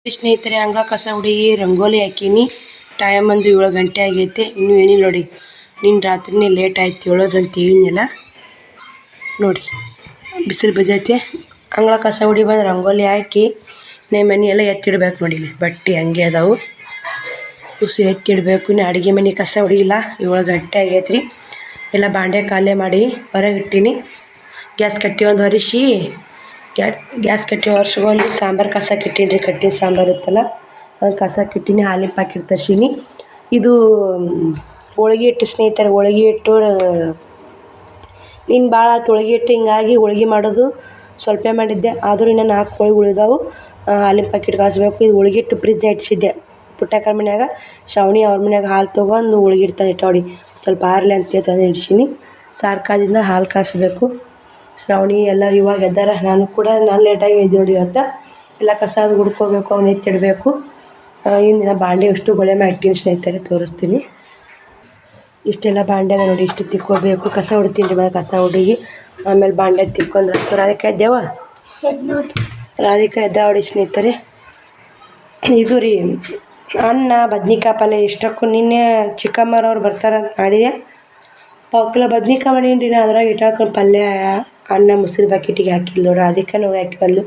ಸ್ನೇಹಿತರೆ, ಅಂಗಳ ಕಸ ಹುಡುಗಿ ರಂಗೋಲಿ ಹಾಕೀನಿ. ಟೈಮ್ ಒಂದು 7 ಗಂಟೆ ಆಗೈತೆ. ಇನ್ನೂ ಏನಿಲ್ಲ ನೋಡಿ. ನಿನ್ನ ರಾತ್ರಿನೇ ಲೇಟ್ ಆಯ್ತು ಹೇಳೋದಂತ ಹೇಳಿದ್ನಲ್ಲ ನೋಡಿ. ಬಿಸಿಲು ಬಿದ್ದೈತೆ. ಅಂಗಳ ಕಸ ಹುಡಿ ಬಂದು ರಂಗೋಲಿ ಹಾಕಿ ಮನೆ ಎಲ್ಲ ಎತ್ತಿಡ್ಬೇಕು ನೋಡಿ. ಬಟ್ಟೆ ಹಂಗೆ ಅದಾವು, ಉಸು ಎತ್ತಿಡಬೇಕು. ಇನ್ನು ಅಡುಗೆ ಮನೆ ಕಸ ಹುಡಿಗಿಲ್ಲ. 7 ಗಂಟೆ ಆಗೈತೆ ರೀ. ಎಲ್ಲ ಬಾಂಡೆ ಖಾಲಿ ಮಾಡಿ ಹೊರಗೆ ಇಟ್ಟೀನಿ. ಗ್ಯಾಸ್ ಕಟ್ಟಿ ಒಂದು ಒರೆಸಿ ಗ್ಯಾಸ್ ಕಟ್ಟಿ ಒರೆಸ್ಕೊಂಡು ಸಾಂಬಾರು ಕಸಕ್ಕೆ ಇಟ್ಟೀನಿ ರೀ. ಕಟ್ಟಿನ ಸಾಂಬಾರು ಇತ್ತಲ್ಲ ಅದು ಕಸಕ್ಕೆ ಇಟ್ಟೀನಿ. ಹಾಲಿನ ಪ್ಯಾಕೆಟ್ ತರ್ಸೀನಿ. ಇದು ಹೋಳ್ಗೆ ಹಿಟ್ಟು ಸ್ನೇಹಿತರೆ, ಹೋಳ್ಗೆ ಹಿಟ್ಟು ಇನ್ನು ಭಾಳ ಆಯ್ತು ಹೋಳ್ಗೆ ಹಿಟ್ಟು. ಹಿಂಗಾಗಿ ಹೋಳ್ಗೆ ಮಾಡೋದು ಸ್ವಲ್ಪ ಮಾಡಿದ್ದೆ, ಆದರೂ ಇನ್ನೂ 4 ಹೋಳ್ಗೆ ಉಳಿದಾವು. ಹಾಲಿನ ಪ್ಯಾಕೆಟ್ ಕಾಯಿಸ್ಬೇಕು. ಇದು ಹೋಳ್ಗೆ ಹಿಟ್ಟು ಫ್ರಿಜ್ ಇಡ್ಸಿದ್ದೆ. ಪುಟ್ಟಕ್ಕರ ಮನ್ಯಾಗ ಶ್ರಾವಣಿ ಅವ್ರ ಮನ್ಯಾಗ ಹಾಲು ತೊಗೊಂಡು ಹೋಳ್ಗೆ ಹಿಟ್ಟು ತಂದು ಇಟ್ಟವಡಿ. ಸ್ವಲ್ಪ ಆರಲಿ ಅಂತ ತಂದು ಇಡ್ಸೀನಿ. ಸಾರು ಕಾದಿಂದ ಹಾಲು ಕಾಯಿಸ್ಬೇಕು. ಶ್ರಾವಣಿ ಎಲ್ಲರೂ ಇವಾಗ ಎದ್ದಾರ. ನಾನು ಲೇಟಾಗಿ ಎದ್ದು ನೋಡಿ ಅಂತ ಎಲ್ಲ ಕಸ ಅದು ಹುಡ್ಕೋಬೇಕು, ಅವ್ನು ಎತ್ತಿಡಬೇಕು. ಇಂದಿನ ಬಾಂಡೆ ಎಷ್ಟು ಗೊಳೆ ಮಾಡಿಟ್ಟಿನಿ ಸ್ನೇಹಿತರೆ, ತೋರಿಸ್ತೀನಿ. ಇಷ್ಟೆಲ್ಲ ಬಾಂಡೆ ನೋಡಿ. ಇಷ್ಟು ತಿಕ್ಕೋಬೇಕು. ಕಸ ಹೊಡಿತೀನಿ ರೀ. ಮೇಲೆ ಕಸ ಹುಡುಗಿ ಆಮೇಲೆ ಬಾಂಡೆ ತಿಕ್ಕೊಂಡ್ರೆ ರಾಧಿಕಾ ಎದ್ದೇವ. ರಾಧಿಕಾ ಎದ್ದಾವಡಿ ಸ್ನೇಹಿತರೆ. ಇದು ರೀ ಅನ್ನ ಬದ್ನಿಕಾಯಿ ಪಲ್ಯ. ಇಷ್ಟಕ್ಕೂ ನಿನ್ನೆ ಚಿಕ್ಕಮ್ಮರವ್ರು ಬರ್ತಾರಂತ ಮಾಡಿದೆ. ಪಾವು ಬದ್ನಿಕಾಯಿ ಮಾಡೀನಿ ರೀ. ನಾ ಅದ್ರಾಗ ಇಟ್ಟಾಕೊಂಡು ಪಲ್ಯ ಅನ್ನ ಮೊಸರು ಬಕೆಟಿಗೆ ಹಾಕಿಲ್ಲ ನೋಡ್ರಿ. ಅದಕ್ಕೆ ನಾವು ಹಾಕಿ ಬಂದು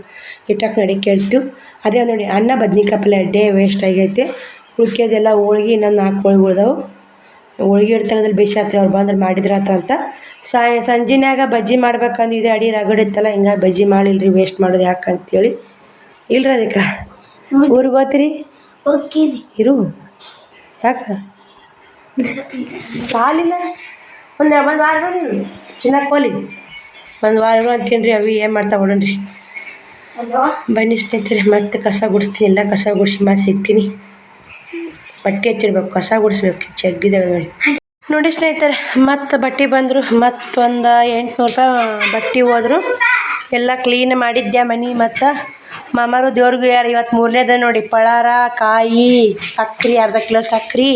ಇಟ್ಟಕ್ಕೆ ನಡಿಕೆ ಹೇಳ್ತೀವಿ. ಅದೇ ನೋಡಿ, ಅನ್ನ ಬದ್ನಿಕಾಯಿ ಪಲ್ಯ ಅಡ್ಡೆ ವೇಸ್ಟ್ ಆಗೈತೆ. ಉಳ್ಕೆದೆಲ್ಲ ಹೋಳ್ಗೆ ಇನ್ನೊಂದು 4 ಹೋಳ್ಗೆ ಉಳ್ದಾವು. ಹೋಳ್ಗೆ ಹಿಟ್ಟು ತೆಗೆದಲ್ಲಿ ಬೇಸಿ ಹತ್ತಿರ ಅವ್ರು ಬಂದ್ರೆ ಮಾಡಿದ್ರಾತ ಅಂತ. ಸಂಜೆನ್ಯಾಗ ಬಜ್ಜಿ ಮಾಡ್ಬೇಕಂದು ಇದೆ. ಅಡಿ ರಗಡ್ ಇತ್ತಲ್ಲ, ಹಿಂಗಾಗಿ ಬಜ್ಜಿ ಮಾಡಿಲ್ರಿ. ವೇಸ್ಟ್ ಮಾಡೋದು ಯಾಕಂತೇಳಿ ಇಲ್ರಿ. ಅದಕ್ಕೆ ಊರಿಗೆ ಹೋಗ್ತೀರಿ ಇರು. ಯಾಕೆ ಸಾಲಿಲ್ಲ? ಒಂದು ವಾರ ನೀನು ಚಿನ್ನಕ್ಕೆ ಹೋಲಿ. ಒಂದು ವಾರ ಅಂತೀನಿ ರೀ. ಅವಿ ಏನು ಮಾಡ್ತಾ ಬಿಡೋಣ್ರಿ. ಬನ್ನಿ ಸ್ನೇಹಿತರೆ, ಮತ್ತೆ ಕಸ ಗುಡಿಸ್ತೀನಿ. ಎಲ್ಲ ಕಸ ಗುಡಿಸಿ ಮತ್ತೆ ಸಿಗ್ತೀನಿ. ಬಟ್ಟೆ ಎತ್ತಿಡ್ಬೇಕು, ಕಸ ಗುಡಿಸ್ಬೇಕು. ಜಗ್ಗಿದಾಗ ನೋಡಿ ಸ್ನೇಹಿತರೆ. ಮತ್ತು ಬಟ್ಟೆ ಬಂದರು. ಮತ್ತೊಂದು 800 ರೂಪಾಯಿ ಬಟ್ಟೆ ಹೋದ್ರು. ಎಲ್ಲ ಕ್ಲೀನ್ ಮಾಡಿದ್ದೆ ಮನೆ. ಮತ್ತು ಮಾಮಾರು ದೇವ್ರಿಗೂ ಯಾರು ಇವತ್ತು 3ನೇದ ನೋಡಿ. ಪಳಾರ, ಕಾಯಿ, ಸಕ್ರೆ, ಅರ್ಧ ಕಿಲೋ ಸಕ್ರೆ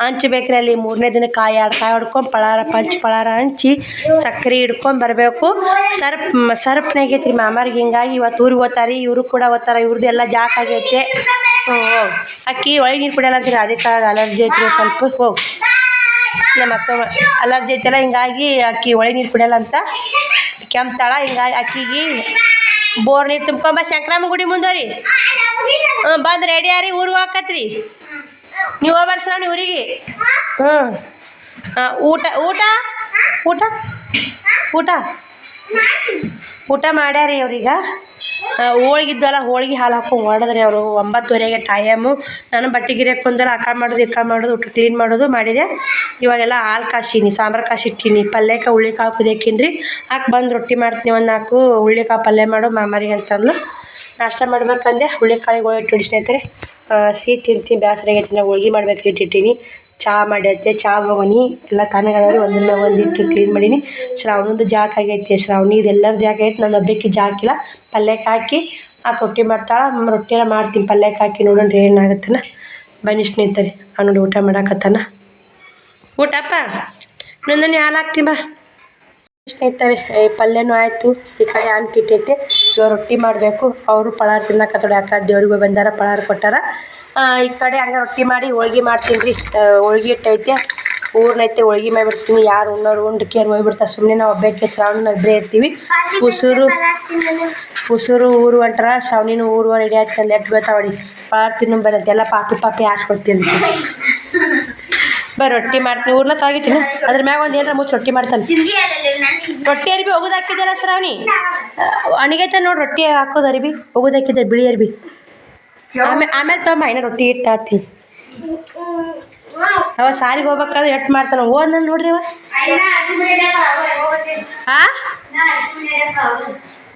ಹಂಚ್ಬೇಕ್ರಿ. ಅಲ್ಲಿ 3ನೇ ದಿನ ಕಾಯಿ 2 ಕಾಯಿ ಹೊಡ್ಕೊಂಡು ಪಳಾರ ಹಂಚಿ ಸಕ್ರೆ ಹಿಡ್ಕೊಂಡು ಬರಬೇಕು. ಸರ್ಪ್ನಾಗೈತೆ ರೀ ಮಾಮಾರಿಗೆ. ಹಿಂಗಾಗಿ ಇವತ್ತು ಊರಿಗೆ ಹೋಗ್ತಾರೆ. ಇವರು ಕೂಡ ಹೋಗ್ತಾರೆ. ಇವ್ರದ್ದು ಎಲ್ಲ ಜಾಕ್ ಆಗೈತೆ. ಅಕ್ಕಿ ಒಳಗೆ ನೀರು ಕುಡಿಯಲ್ಲ ಅಂತೀರಿ. ಅದಕ್ಕೆ ಅಲರ್ಜಿ ಐತ್ರಿ ಸ್ವಲ್ಪ. ಹೋಗಿ ನಮ್ಮ ಅಕ್ಕ ಅಲರ್ಜಿ ಐತಲ್ಲ, ಹಿಂಗಾಗಿ ಅಕ್ಕಿ ಒಳಗೆ ನೀರು ಕುಡಿಯಲ್ಲ ಅಂತ ಕೆಮ್ತಾಳ. ಹಿಂಗಾಗಿ ಅಕ್ಕಿಗೆ ಬೋರ್ ನೀರು ತುಂಬ್ಕೊಂಬ. ಶಂಕರಮ್ಮ ಗುಡಿ ಮುಂದೋರಿ. ಬಂದು ರೆಡಿ ಆರಿ ಊರಿಗೆ ಹೋಗಕತ್ರಿ. ನೀವು ಹೋಗ್ಬಾರ್ಸ್ರ ನೀವು ಊರಿಗೆ. ಊಟ ಊಟ ಊಟ ಊಟ ಊಟ ಮಾಡ್ಯಾರಿ ಅವ್ರೀಗ. ಹೋಳ್ಗಿದ್ದಲ್ಲ, ಹೋಳ್ಗೆ ಹಾಲು ಹಾಕೊಂಡು ಮಾಡಿದ್ರಿ ಅವರು. 9:30ಗೆ ಟೈಮು. ನಾನು ಬಟ್ಟೆ ಗಿರೆ ಕುಂದ್ರೆ ಅಕ್ಕ ಮಾಡೋದು ಊಟ ಕ್ಲೀನ್ ಮಾಡೋದು ಮಾಡಿದೆ. ಇವಾಗೆಲ್ಲ ಹಾಲು ಕಾಸೀನಿ, ಸಾಂಬಾರು ಕಾಸಿಟ್ಟೀನಿ. ಪಲ್ಯಕ್ಕೆ ಹುಳ್ಳಿಕಾಳು ಕುದಿಯಾಕಿನ್ರಿ. ಹಾಕಿ ಬಂದು ರೊಟ್ಟಿ ಮಾಡ್ತೀನಿ. ಒಂದು 4 ಹುಳ್ಳಿಕಾಳು ಪಲ್ಯ ಮಾಡು ಮಾಮಾರಿಗೆ ಅಂತಂದು ನಾಷ್ಟ ಮಾಡ್ಬೇಕಂದೆ. ಹುಳ್ಳಿಕಾಳಿಗೆ ಇಟ್ಟು ಸ್ನೇಹಿತರೆ. ಸಿಹಿ ತಿಂತೀನಿ, ಬೇಸರ ಆಗೈತಿ. ನಾವು ಹೋಳ್ಗೆ ಮಾಡ್ಬೇಕು ಇಟ್ಟಿದ್ದೀನಿ. ಚಹಾ ಮಾಡೈತೆ. ಚಹಾ ಹೋಗೋನಿ ಎಲ್ಲ ತಣ್ಣಗಾದವ್ರಿ. ಒಂದು ಇಟ್ಟು ಕ್ಲೀನ್ ಮಾಡೀನಿ. ಶ್ರಾವಣದ್ದು ಜಾಕ್ ಆಗೈತೆ. ಶ್ರಾವಣಿದು ಎಲ್ಲರ ಜಾಕ್ ಆಗೈತೆ. ನನ್ನ ಒಬ್ಬಕ್ಕೆ ಜಾಕಿಲ್ಲ. ಪಲ್ಯಕ್ಕೆ ಹಾಕಿ ರೊಟ್ಟಿ ಮಾಡ್ತಾಳೆ. ರೊಟ್ಟಿ ಎಲ್ಲ ಮಾಡ್ತೀನಿ ಪಲ್ಯಕ್ಕೆ ಹಾಕಿ. ನೋಡೋಣ್ರಿ ಏನಾಗತ್ತನ. ಬನ್ನಿ ಸ್ನೇಹಿತರೆ. ನೋಡಿ ಊಟ ಮಾಡಾಕತ್ತಾನ. ಊಟಪ್ಪ ಇನ್ನೊಂದನೇ ಹಾಲು ಹಾಕ್ತೀನಿ ಬಾ ಸ್ನೇಹಿತರೆ. ಪಲ್ಯನೂ ಆಯಿತು. ಈ ಕಡೆ ಇಟ್ಟೈತೆ. ಇವಾಗ ರೊಟ್ಟಿ ಮಾಡಬೇಕು. ಅವರು ಪಳಾರ ತಿನ್ನಕತ್ತೋಡಿ. ಅಕ್ಕ ದೇವ್ರಿಗೆ ಬಂದಾರ, ಪಳಾರ ಕೊಟ್ಟಾರ. ಈ ಕಡೆ ಹಂಗೆ ರೊಟ್ಟಿ ಮಾಡಿ ಹೋಳ್ಗೆ ಮಾಡ್ತೀನಿ ರೀ. ಹೋಳ್ಗೆ ಹಿಟ್ಟೈತೆ, ಊರ್ನೈತೆ. ಹೋಳ್ಗೆ ಮಾಡಿಬಿಡ್ತೀನಿ. ಯಾರು ಉಣ್ಣೋರು ಉಂಡ್ಕೇರು ಹೋಗ್ಬಿಡ್ತಾರೆ. ಸುಮ್ಮನೆ ನಾವು ಒಬ್ಬಕ್ಕೆ ಶ್ರಾವಣಿನ ಇಬ್ಬರೇ ಇರ್ತೀವಿ. ಉಸುರು ಊರು ಹೊಂಟಾರ. ಶ್ರಾವಣಿನೂ ಊರು ರೆಡಿ ಆಯ್ತು. ಅಲ್ಲಿ ಎಟ್ಟು ಬೀಳ್ತಾವಡಿ. ಪಳಾರ ತಿನ್ನು ಬರುತ್ತೆ. ಎಲ್ಲ ಪಾಪಿ ಹಾಕ್ಕೊಡ್ತೀನಿ. ರೊಟ್ಟಿ ಮಾಡ್ತೀನಿ. ಊರ್ನ ತಾಗಿಟ್ಟಿನ ಅದ್ರ ಮ್ಯಾಗ ಒಂದು ಏನಾರ ಮುಚ್ಚಿ ರೊಟ್ಟಿ ಮಾಡ್ತಾನೆ. ರೊಟ್ಟಿ ಅರಿಬಿ ಒಗದು ಹಾಕಿದ್ದಾರ ಶ್ರಾವಣಿ. ಅಣಿಗೈತೆ ನೋಡಿ. ರೊಟ್ಟಿ ಹಾಕೋದು ಅರಿಬಿ ಒಗದು ಹಾಕಿದ್ದಾರೆ. ಬಿಳಿ ಅರಿಬಿ. ಆಮೇಲೆ ತಮ್ಮ ಇನ್ನೂ ರೊಟ್ಟಿ ಇಟ್ಟು ಹಾಕ್ತೀನಿ. ಅವ ಸಾರಿಗೆ ಹೋಗ್ಬೇಕಾದ್ರೆ ಎಟ್ಟು ಮಾಡ್ತಾನೆ. ನಾನು ನೋಡ್ರಿ ಅವ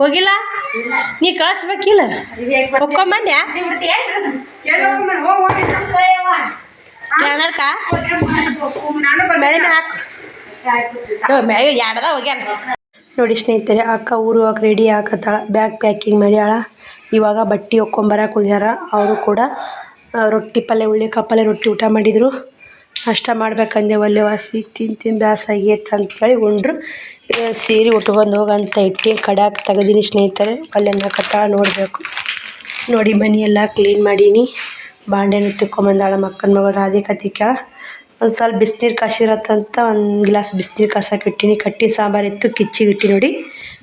ಹೋಗಿಲ್ಲ. ನೀ ಕಳಿಸ್ಬೇಕಿಲ್ಲ. ಒಪ್ಕೊಂಬಂದ್ಯಾ ಎರಡದ ಹೋಗ್ಯಾನ ನೋಡಿ ಸ್ನೇಹಿತರೆ. ಅಕ್ಕ ಊರು ಹೋಗಕ್ಕೆ ರೆಡಿ ಆಗತ್ತಾಳ. ಬ್ಯಾಗ್ ಪ್ಯಾಕಿಂಗ್ ಮಾಡ್ಯಾಳ. ಇವಾಗ ಬಟ್ಟೆ ಒಕ್ಕೊಂಬರಕ್ಕೆ ಹೋಗ್ಯಾರ. ಅವರು ಕೂಡ ರೊಟ್ಟಿ ಪಲ್ಯ, ಹುಳ್ಳಿಕಾಳು ಪಲ್ಯ, ರೊಟ್ಟಿ ಊಟ ಮಾಡಿದರು. ನಾಷ್ಟ ಮಾಡ್ಬೇಕಂದೆ. ಒಳ್ಳೆ ವಾಸಿ ತಿಂದು ಬ್ಯಾಸಾಗೈತೆ ಅಂತೇಳಿ ಉಂಡ್ರು. ಸೀರೆ ಉಟ್ಕೊಂಡು ಹೋಗಂತ ಇಟ್ಟು ಕಡ್ಯಾಕ ತೆಗೆದೀನಿ ಸ್ನೇಹಿತರೆ. ಒಳ್ಳೆ ಕಟ್ಟಾಳ ನೋಡಬೇಕು. ನೋಡಿ ಮನೆಯೆಲ್ಲ ಕ್ಲೀನ್ ಮಾಡೀನಿ. ಬಾಂಡೆನ ತಿಕ್ಕೊಂಬಂದಾಳ ಮಕ್ಕನ ಮಗಳು ರಾಧಿಕಾ. ಒಂದು ಸ್ವಲ್ಪ ಬಿಸಿನೀರು ಕಾಸಿರತ್ತಂತ ಒಂದು ಗ್ಲಾಸ್ ಬಿಸಿನೀರು ಕಾಸಕ್ಕೆ ಇಟ್ಟೀನಿ. ಕಟ್ಟಿ ಸಾಂಬಾರು ಇತ್ತು ಕಿಚ್ಚಿಗೆ ಇಟ್ಟು ನೋಡಿ.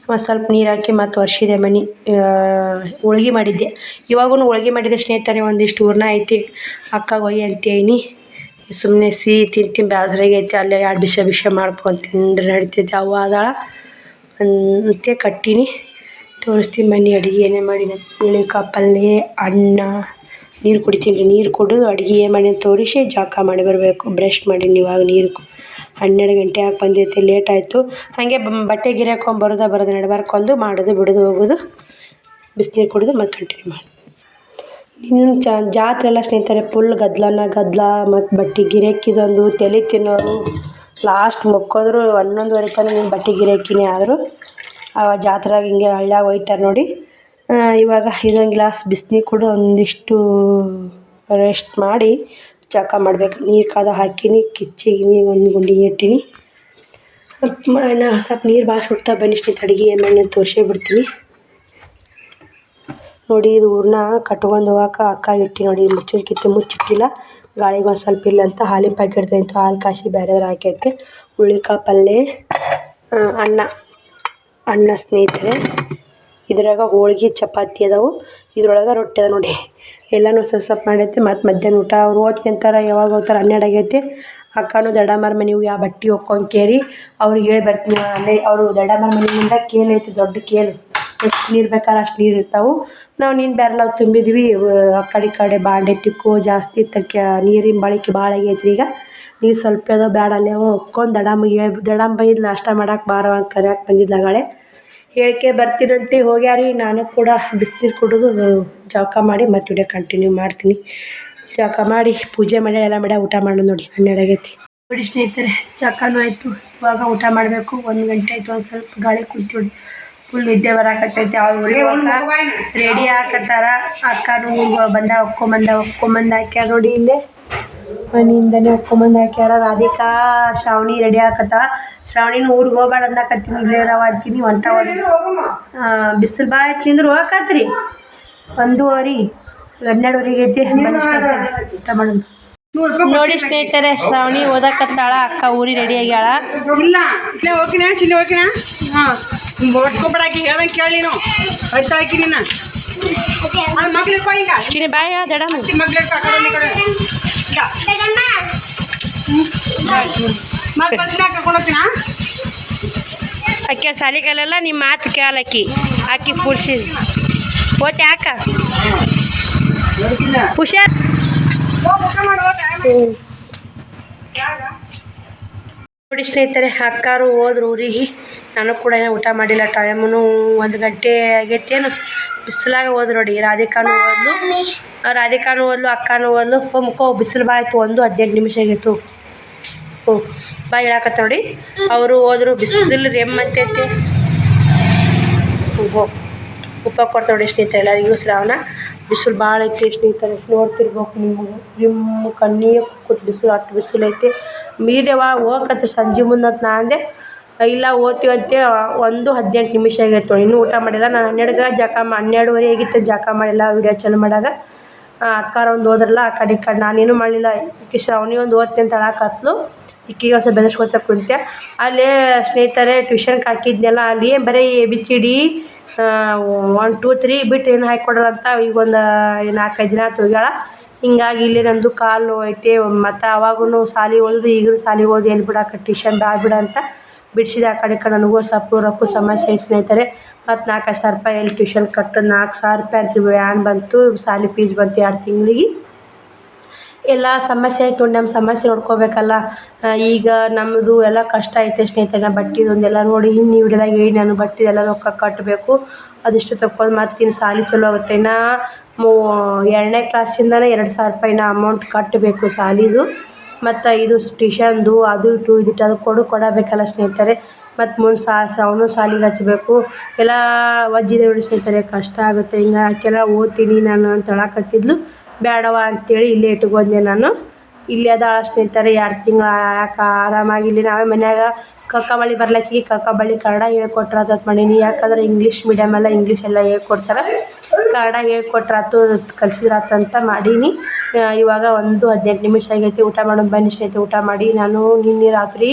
ಮತ್ತು ಸ್ವಲ್ಪ ನೀರು ಹಾಕಿ ಮತ್ತು ಒರೆಸಿದೆ ಮನೆ. ಹೋಳ್ಗೆ ಮಾಡಿದ್ದೆ. ಇವಾಗೂ ಹೋಳ್ಗೆ ಮಾಡಿದ್ದೆ ಸ್ನೇಹಿತರೆ. ಒಂದಿಷ್ಟು ಹೂರ್ಣ ಐತಿ ಅಕ್ಕ ಒಯ್ಯಿ ಅಂತೇನಿ. ಸುಮ್ಮನೆ ಸಿಹಿ ತಿಂತೀನಿ ಬೇಸರಾಗೈತಿ. ಅಲ್ಲೇ 2 ಬಿಸಿ ಮಾಡ್ಕೊಂಡು ತಿಂದ್ರೆ ನಡಿತೈತಿ. ಅವ್ವ ಅದಾಳ ಅಂತೆ ಕಟ್ಟೀನಿ. ತೋರಿಸ್ತೀನಿ ಮನೆ ಅಡುಗೆ ಏನೇ ಮಾಡಿನ. ಹುಳಿಕಾಳು ಪಲ್ಯ, ಅನ್ನ, ನೀರು ಕುಡಿತೀನಿ ರೀ. ನೀರು ಕುಡಿದು ಅಡುಗೆ ಏನು ಮಾಡಿ ತೋರಿಸಿ ಜಳಕ ಮಾಡಿ ಬರಬೇಕು. ಬ್ರಷ್ ಮಾಡೀನಿ ಇವಾಗ. ನೀರು 12 ಗಂಟೆ ಆಗಿ ಬಂದೈತಿ. ಲೇಟ್ ಆಯಿತು. ಹಾಗೆ ಬಟ್ಟೆ ಗಿರೆ ಹಾಕ್ಕೊಂಡು ನಡ್ಬಾರ್ಕೊಂಡು ಮಾಡೋದು ಬಿಡೋದು ಹೋಗೋದು. ಬಿಸಿನೀರು ಕುಡಿದು ಮತ್ತೆ ಕಂಟಿನ್ಯೂ ಮಾಡಿ. ಇನ್ನು ಜಾತ್ರೆ ಎಲ್ಲ ಸ್ನೇಹಿತರೆ ಫುಲ್ ಗದ್ದಲ ಮತ್ತು ಬಟ್ಟೆ ಗಿರಾಕಿದೊಂದು ತಲೆ ತಿನ್ನೋರು. ಲಾಸ್ಟ್ ಮುಕ್ಕೋದ್ರು 11:30 ತನಕ ನೀನು ಬಟ್ಟೆ ಗಿರಾಕಿನೇ ಆದರು. ಜಾತ್ರೆಯಾಗ ಹಿಂಗೆ ಹಳ್ಳ್ಯಾಗ ಒಯ್ತಾರೆ ನೋಡಿ. ಇವಾಗ ಇದೊಂದು ಗ್ಲಾಸ್ ಬಿಸಿನೀರು ಕುಡಿದು ಒಂದಿಷ್ಟು ರೆಸ್ಟ್ ಮಾಡಿ ಜಳಕ ಮಾಡಬೇಕು. ನೀರು ಕಾದ ಹಾಕೀನಿ. ಕಿಚ್ಚಿಗೆ ಒಂದು ಗುಂಡಿಗೆ ಇಟ್ಟೀನಿ. ಸ್ವಲ್ಪ ನೀರು ಭಾಳ ಸುಡ್ತಾ ಬನ್ನಿ ಸ್ನೇಹಿತರೆ. ಅಡುಗೆ ಏನು ಮಾಡಿ ತೋರಿಸೇ ಬಿಡ್ತೀನಿ ನೋಡಿ. ಇದು ಹೂರ್ಣ ಕಟ್ಕೊಂಡು ಹೋಗಕ್ಕೆ ಅಕ್ಕ ಇಟ್ಟು ನೋಡಿ. ಮುಚ್ಚಿಟ್ಟಿಲ್ಲ. ಗಾಳಿಗೆ ಒಂದು ಸ್ವಲ್ಪ ಇಲ್ಲ ಅಂತ ಹಾಲಿನ ಪ್ಯಾಕೆಟ್ ತಂತು. ಹಾಲು ಕಾಸಿ ಬೇರೆಯವ್ರು ಹಾಕೈತೆ. ಹುಳಿಕಾಳು ಪಲ್ಯ, ಅನ್ನ ಸ್ನೇಹಿತರೆ. ಇದ್ರಾಗ ಹೋಳ್ಗೆ ಚಪಾತಿ ಅದಾವು. ಇದ್ರೊಳಗೆ ರೊಟ್ಟಿ ಅದ ನೋಡಿ. ಎಲ್ಲನೂ ಸ್ವಲ್ಪ ಮಾಡೈತೆ. ಮತ್ತು ಮಧ್ಯಾಹ್ನ ಊಟ ಅವ್ರು ಓದ್ತಿ ಅಂತಾರೆ. ಯಾವಾಗ ಹೋಗ್ತಾರೆ 12 ಆಗೈತೆ. ಅಕ್ಕನೂ ದೊಡ್ಡಮ್ಮರ ಮನೆಗೆ ಯಾವ ಬಟ್ಟೆ ಹೊಕ್ಕೊಂಡು ಕೇರಿ ಅವ್ರಿಗೆ ಹೇಳಿ ಬರ್ತೀನಿ. ಅಲ್ಲೇ ಅವರು ದೊಡ್ಡಮ್ಮರ ಮನೆಯಿಂದ ಕೇಲ್ ಐತಿ. ದೊಡ್ಡ ಕೇಳು. ಎಷ್ಟು ನೀರು ಬೇಕಾದ್ರೆ ಅಷ್ಟು ನೀರು ಇರ್ತಾವೆ. ನಾವು ನೀನು ಬ್ಯಾರೆಲ್ಲ ತುಂಬಿದ್ವಿ. ಆ ಕಡೆ ಬಾಂಡೆ ತಿಕ್ಕು ಜಾಸ್ತಿ ನೀರಿನ ಬಳಕೆ ಭಾಳ ಆಗೈತ್ರಿ. ಈಗ ನೀರು ಸ್ವಲ್ಪ ಅದ ಬೇಡ ಅಲ್ಲೇ ಹೊಕ್ಕೊಂಡು ದೊಡ್ಡಮ್ಮ ಇದು ನಾಷ್ಟ ಮಾಡಕ್ಕೆ ಬಾರವ ಅಂತ ಕರ್ಯಾಕೆ ಬಂದಿದ್ದಾಳೆ. ಹೇಳಿಕೆ ಬರ್ತೀನಂತೆ ಹೋಗ್ಯಾರಿ. ನಾನು ಕೂಡ ಬಿಸಿನೀರು ಕುಡಿದು ಜಳಕ ಮಾಡಿ ಮತ್ತೆ ವಿಡಿಯೋ ಕಂಟಿನ್ಯೂ ಮಾಡ್ತೀನಿ. ಜಳಕ ಮಾಡಿ ಪೂಜೆ ಮಾಡಿ ಎಲ್ಲ ಮಾಡಿ ಊಟ ಮಾಡೋದು ನೋಡಿ. 12 ಆಗೈತಿ ನೋಡಿ ಸ್ನೇಹಿತರೆ. ಜಳಕನೂ ಆಯಿತು. ಇವಾಗ ಊಟ ಮಾಡಬೇಕು. 1 ಗಂಟೆ ಆಯಿತು. ಒಂದು ಸ್ವಲ್ಪ ಗಾಳಿ ಕುಂತೀವಿ. ಫುಲ್ ನಿದ್ದೆ ಬರಾಕತ್ತೈತಿ. ಅವ್ರು ರೆಡಿ ಹಾಕತ್ತಾರ. ಅಕ್ಕನೂ ಬಂದ ಒಕ್ಕೊಂಬಂದು ಹಾಕ್ಯಾರ ನೋಡಿ. ಇಲ್ಲೇ ಮನೆಯಿಂದನೇ ಒಕ್ಕೊಂಬಂದು ಹಾಕ್ಯಾರ. ರಾಧಿಕಾ ಶ್ರಾವಣಿ ರೆಡಿ ಹಾಕತ್ತಾಳ. ಶ್ರಾವಣಿನೂ ಊರಿಗೆ ಹೋಗ್ಬೇಡ ಅನ್ನಕತ್ತೀನಿ. ಇಲ್ಲೇ ಇರವ ಅಂತೀನಿ. ಬಿಸಿಲು ಭಾಳ ಐತಿ ಅಂದ್ರೆ ಹೋಗಕತ್ರಿ. 1:30 12:30 ಐತಿ. ಊಟ ಮಾಡೋದು ನೋಡಿ ಸ್ನೇಹಿತರೆ. ಶ್ರಾವಣಿ ಓದಕತ್ತಾಳ. ಅಕ್ಕ ಊರಿಗೆ ರೆಡಿ ಆಗ್ಯಾಳ. ಇಲ್ಲ ಇಲ್ಲೇ ಹೋಗಿನ ಚಿಲ್ಲಿ ಹೋಗಿನ. ಹಾಂ ಓಡಿಸ್ಕೊಬೇಡಾಕಿ ಹೇಳ್ದಂಗೆ ಕೇಳಿ ನೀನು. ಅಡ್ತ ಹಾಕಿ ನಿನ್ನ ಅದು ಮಗ್ಳು ಇಟ್ಕೋ. ಈಗ ಚಿನಿ ಬಾಯ್ ದಡಮ್ಮ ಮಗ್ಳು ಇಟ್ಕೋ. ಕಡೆ ಕಡೆ ಮತ್ತೆ ಬರ್ತೀನಿ. ಕರ್ಕೊಂಡು ಹೋಗ್ತೀನ. ಅಕ್ಕಿ ಸಾಲಿ ಕಲೆಲ್ಲ ನಿಮ್ಮ ಮಾತು ಕೇಳಕ್ಕಿ. ಅಕ್ಕಿ ಪುಡ್ಸಿ ಓದ್ತಿ ಯಾಕ ಹುಷಾರ್. ನೋಡಿ ಸ್ನೇಹಿತರೆ. ಅಕ್ಕಾರು ಹೋದ್ರು ಊರಿಗೆ. ನಾನು ಕೂಡ ಏನೋ ಊಟ ಮಾಡಿಲ್ಲ. ಟೈಮೂ 1 ಗಂಟೆ ಆಗೈತೇನು. ಬಿಸಿಲಾಗ ಹೋದ್ರು ನೋಡಿ. ರಾಧಿಕಾನು ಓದ್ಲು ಅಕ್ಕನೂ ಓದ್ಲು. ಮುಖೋ ಬಿಸಿಲು ಭಾಳ ಆಯಿತು. 1:18 ಆಗೈತು. ಬಾ ಹೇಳಾಕತ್ತ ನೋಡಿ. ಅವರು ಹೋದ್ರು. ಬಿಸಿಲು ರೆಮ್ಮಂತೈತಿ. ಉಪ್ಪ ಕೊಡ್ತಾ ನೋಡಿ ಸ್ನೇಹಿತರೆ ಎಲ್ಲರಿಗೂ. ಶ್ರಾವಣ ಬಿಸಿಲು ಭಾಳ ಐತಿ ಸ್ನೇಹಿತರೆ. ನೋಡ್ತಿರ್ಬೇಕು ನಿಮ್ಮ ಕಣ್ಣಿಗೆ ಕೂತ್ ಬಿಸಿಲು. ಅಷ್ಟು ಬಿಸಿಲು ಐತಿ. ಮೀರ್ಯವ ಹೋಗಕತ್ತೆ ಸಂಜೆ ಮುಂದಂತ ನಾ ಅಂದೆ. ಇಲ್ಲ ಓದ್ತೀವಂತೆ. 1:18 ಆಗೈತೆ. ಇನ್ನೂ ಊಟ ಮಾಡಿಲ್ಲ. ನಾನು 12 12:30 ಆಗಿತ್ತು ಜಳಕ ಮಾಡಿಲ್ಲ. ವಿಡಿಯೋ ಚಾಲು ಮಾಡಾಗ ಅಕ್ಕಾರ ಒಂದು ಹೋದ್ರಲ್ಲ. ಆ ಕಡೆ ನಾನೇನು ಮಾಡಲಿಲ್ಲ. ಈಕೆ ಶ್ರಾವಣಿ ಒಂದು ಓದ್ತೀನಿ ಅಂತ ಹೇಳಕತ್ಲು. ಈಕೆಗೆ ಒಂದು ಸ್ವಲ್ಪ ಬೆದರ್ಸ್ಕೊತ ಕುಂತೆ. ಅಲ್ಲೇ ಸ್ನೇಹಿತರೆ ಟ್ಯೂಷನ್ಗೆ ಹಾಕಿದ್ನೆಲ್ಲ. ಅಲ್ಲಿ ಬರೀ ABCD 1 2 3 ಬಿಟ್ಟು ಏನು ಹಾಕಿಕೊಡಲ್ಲ ಅಂತ. ಈಗ ಒಂದು 4-5 ದಿನ ಆಯ್ತು ಹೋಗ್ಯಾಳ. ಹಿಂಗಾಗಿ ಇಲ್ಲಿ ನಂದು ಕಾಲು ನೋವು ಐತೆ. ಮತ್ತು ಅವಾಗೂ ಸಾಲಿಗೆ ಓದೋದು ಈಗಲೂ ಸಾಲಿಗೆ ಓದಿ ಎಲ್ಲಿ ಬಿಡಾಕ ಟ್ಯೂಷನ್ ಬಿಡ ಅಂತ ಬಿಡಿಸಿದೆ. ಆ ಕಡೆ ನನಗೂ ಸ್ವಲ್ಪ ರೊಕ್ಕ ಸಮಸ್ಯೆ ಐತೆ ಸ್ನೇಹಿತರೆ. ಮತ್ತು 4,000 ರೂಪಾಯಿ ಎಲ್ಲಿ ಟ್ಯೂಷನ್ ಕಟ್ಟು 4,000 ರೂಪಾಯಿ ಅಂತ ವ್ಯಾನ್ ಬಂತು. ಸಾಲಿ ಫೀಸ್ ಬಂತು 2 ತಿಂಗಳಿಗೆ. ಎಲ್ಲ ಸಮಸ್ಯೆ ಆಯಿತು. ನಮ್ಮ ಸಮಸ್ಯೆ ನೋಡ್ಕೋಬೇಕಲ್ಲ. ಈಗ ನಮ್ಮದು ಎಲ್ಲ ಕಷ್ಟ ಐತೆ ಸ್ನೇಹಿತರೆ. ನಾನು ಬಟ್ಟೆದೊಂದೆಲ್ಲ ನೋಡಿ ಇನ್ನು ವಿಡಿಯೋದಾಗ ಹೇಳಿ. ನಾನು ಬಟ್ಟೆದೆಲ್ಲ ರೊಕ್ಕ ಕಟ್ಟಬೇಕು. ಅದಿಷ್ಟು ತಗೊಂಡು ಮತ್ತು ಇನ್ನು ಸಾಲಿ ಚಲೋ ಆಗುತ್ತೆ. ಇನ್ನು 2ನೇ ಕ್ಲಾಸಿಂದನೇ 2,000 ರೂಪಾಯಿ ಅಮೌಂಟ್ ಕಟ್ಟಬೇಕು ಸಾಲಿದು. ಮತ್ತು ಇದು ಟ್ಯೂಷನ್ದು ಅದು ಇದಿಟ್ಟು ಅದು ಕೊಡಬೇಕಲ್ಲ ಸ್ನೇಹಿತರೆ. ಮತ್ತು ಮುಂದೆ ಶ್ರಾವಣ ಸಾಲಿಗೆ ಹಚ್ಚಬೇಕು. ಎಲ್ಲ ವಜ್ಜಿದೆ ನೋಡಿ ಸ್ನೇಹಿತರೆ. ಕಷ್ಟ ಆಗುತ್ತೆ. ಹಿಂಗಾಕೆಲ್ಲ ಓದ್ತೀನಿ ನಾನು ಅಂತ ಹೇಳಕತ್ತಿದ್ಲು. ಬೇಡವ ಅಂತೇಳಿ ಇಲ್ಲೇ ಇಟ್ಕೊಂಡೆ ನಾನು. ಇಲ್ಲೇ ಅದಾಳ ಸ್ನೇಹಿತರೆ. 2 ತಿಂಗಳು ಯಾಕೆ ಆರಾಮಾಗಿ ಇಲ್ಲಿ ನಾವೇ ಮನ್ಯಾಗ ಕಕ್ಕಬಳ್ಳಿ ಬರ್ಲಕ್ಕಿಗೆ ಕಕ್ಕಬಳ್ಳಿ ಕನ್ನಡ ಹೇಳ್ಕೊಟ್ರಾತು ಅಂತ ಮಾಡೀನಿ. ಯಾಕಂದ್ರೆ ಇಂಗ್ಲೀಷ್ ಮೀಡಿಯಮ್ ಎಲ್ಲ ಇಂಗ್ಲೀಷ್ ಎಲ್ಲ ಹೇಳ್ಕೊಡ್ತಾರೆ, ಕನ್ನಡ ಹೇಳ್ಕೊಟ್ರಾತು ಕಲ್ಸಿದ್ರಾತು ಅಂತ ಮಾಡೀನಿ. ಇವಾಗ 1:18 ನಿಮಿಷ ಆಗೈತಿ. ಊಟ ಮಾಡೋಣ ಬನ್ನಿ ಸ್ನೇಹಿತರೆ. ಊಟ ಮಾಡಿ ನಾನು ನಿನ್ನೆ ರಾತ್ರಿ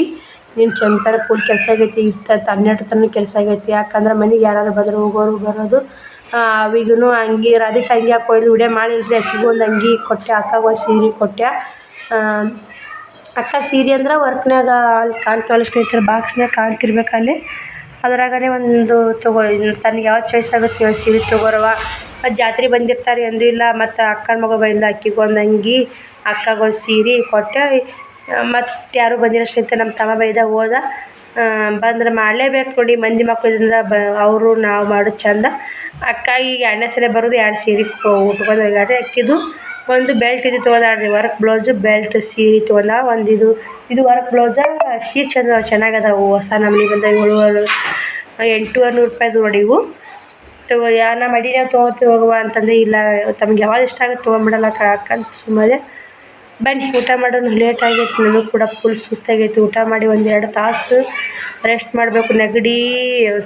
ಚಂತರ ಫುಲ್ ಕೆಲಸ ಆಗೈತಿ. 12 ತನಕ ಕೆಲಸ ಆಗೈತಿ. ಯಾಕಂದ್ರೆ ಮನೆಗೆ ಯಾರಾದ್ರು ಬಂದರು ಹೋಗೋರು ಬರೋದು. ಅವಿಗೂ ಅಂಗಿ ರಾಧಿಕ ಅಂಗಿ ಹಾಕೊಯ್ದು ವಿಡಿಯೋ ಮಾಡಿಲ್ರಿ. ಅಕ್ಕಿಗೂ ಒಂದು ಅಂಗಿ ಕೊಟ್ಟೆ, ಅಕ್ಕಗೆ ಒಂದು ಸೀರೆ ಕೊಟ್ಟೆ. ಅಕ್ಕ ಸೀರೆ ಅಂದ್ರೆ ವರ್ಕ್ನಾಗ ಅಲ್ಲಿ ಕಾಣ್ತಾವಲ್ಲ ಸ್ನೇಹಿತರೆ, ಬಾಕ್ಸ್ನಾಗ ಕಾಣ್ತಿರ್ಬೇಕು ಅಲ್ಲಿ. ಅದ್ರಾಗನೇ ಒಂದು ತನಗೆ ಯಾವ್ದು ಚಾಯ್ಸ್ ಆಗುತ್ತೆ ಒಂದು ಸೀರೆ ತೊಗೊರವ. ಮತ್ತು ಜಾತ್ರೆ ಬಂದಿರ್ತಾರೆ ಎಂದೂ ಇಲ್ಲ. ಮತ್ತು ಅಕ್ಕನ ಮಗ ಬಂದ, ಅಕ್ಕಿಗೆ ಒಂದು ಅಂಗಿ, ಅಕ್ಕಗೆ ಒಂದು ಸೀರೆ ಕೊಟ್ಟೆ. ಮತ್ತು ಯಾರೂ ಬಂದಿರೋ ಸ್ನೇಹಿತರೆ. ನಮ್ಮ ತಮ್ಮ ಬೈದ ಹೋದ. ಬಂದ್ರೆ ಮಾಡಲೇಬೇಕು ನೋಡಿ, ಮಂದಿ ಮಕ್ಕಳಿಂದ ಅವರು ನಾವು ಮಾಡೋದು ಚಂದ. ಅಕ್ಕಾಗಿ 2ನೇ ಸಲ ಬರೋದು 2 ಸೀರೆ ಉಟ್ಕೊಂಡು ಹೋಗ್ಯಾಡ್ರಿ. ಅಕ್ಕಿದು ಒಂದು ಬೆಲ್ಟ್ ಇದು ತೊಗೊಂಡಾಡ್ರಿ, ವರ್ಕ್ ಬ್ಲೌಸು ಬೆಲ್ಟ್ ಸೀರೆ ತೊಗೊಂಡ. ಒಂದು ಇದು ವರ್ಕ್ ಬ್ಲೌಸ ಸೀರೆ ಚೆನ್ನಾಗದಾವು. ಹೊಸ ನಮ್ನಿ ಬಂದ 800 ರೂಪಾಯಿದು ನೋಡಿ ಇವು. ನಾ ಮಡಿನ ತೊಗೊತೀವಿ ಹೋಗುವ ಅಂತಂದರೆ ಇಲ್ಲ, ತಮ್ಗೆ ಯಾವಾಗ ಇಷ್ಟ ಆಗುತ್ತೆ ತೊಗೊಂಬಿಡಲ್ಲ ಅಕ್ಕಂತ ಸುಮ್ಮನೆ. ಬನ್ನಿ ಊಟ ಮಾಡೋಣ, ಲೇಟ್ ಆಗೈತಿ. ನನಗೂ ಕೂಡ ಫುಲ್ ಸುಸ್ತಾಗೈತಿ. ಊಟ ಮಾಡಿ 1-2 ತಾಸು ರೆಸ್ಟ್ ಮಾಡಬೇಕು. ನೆಗಡಿ,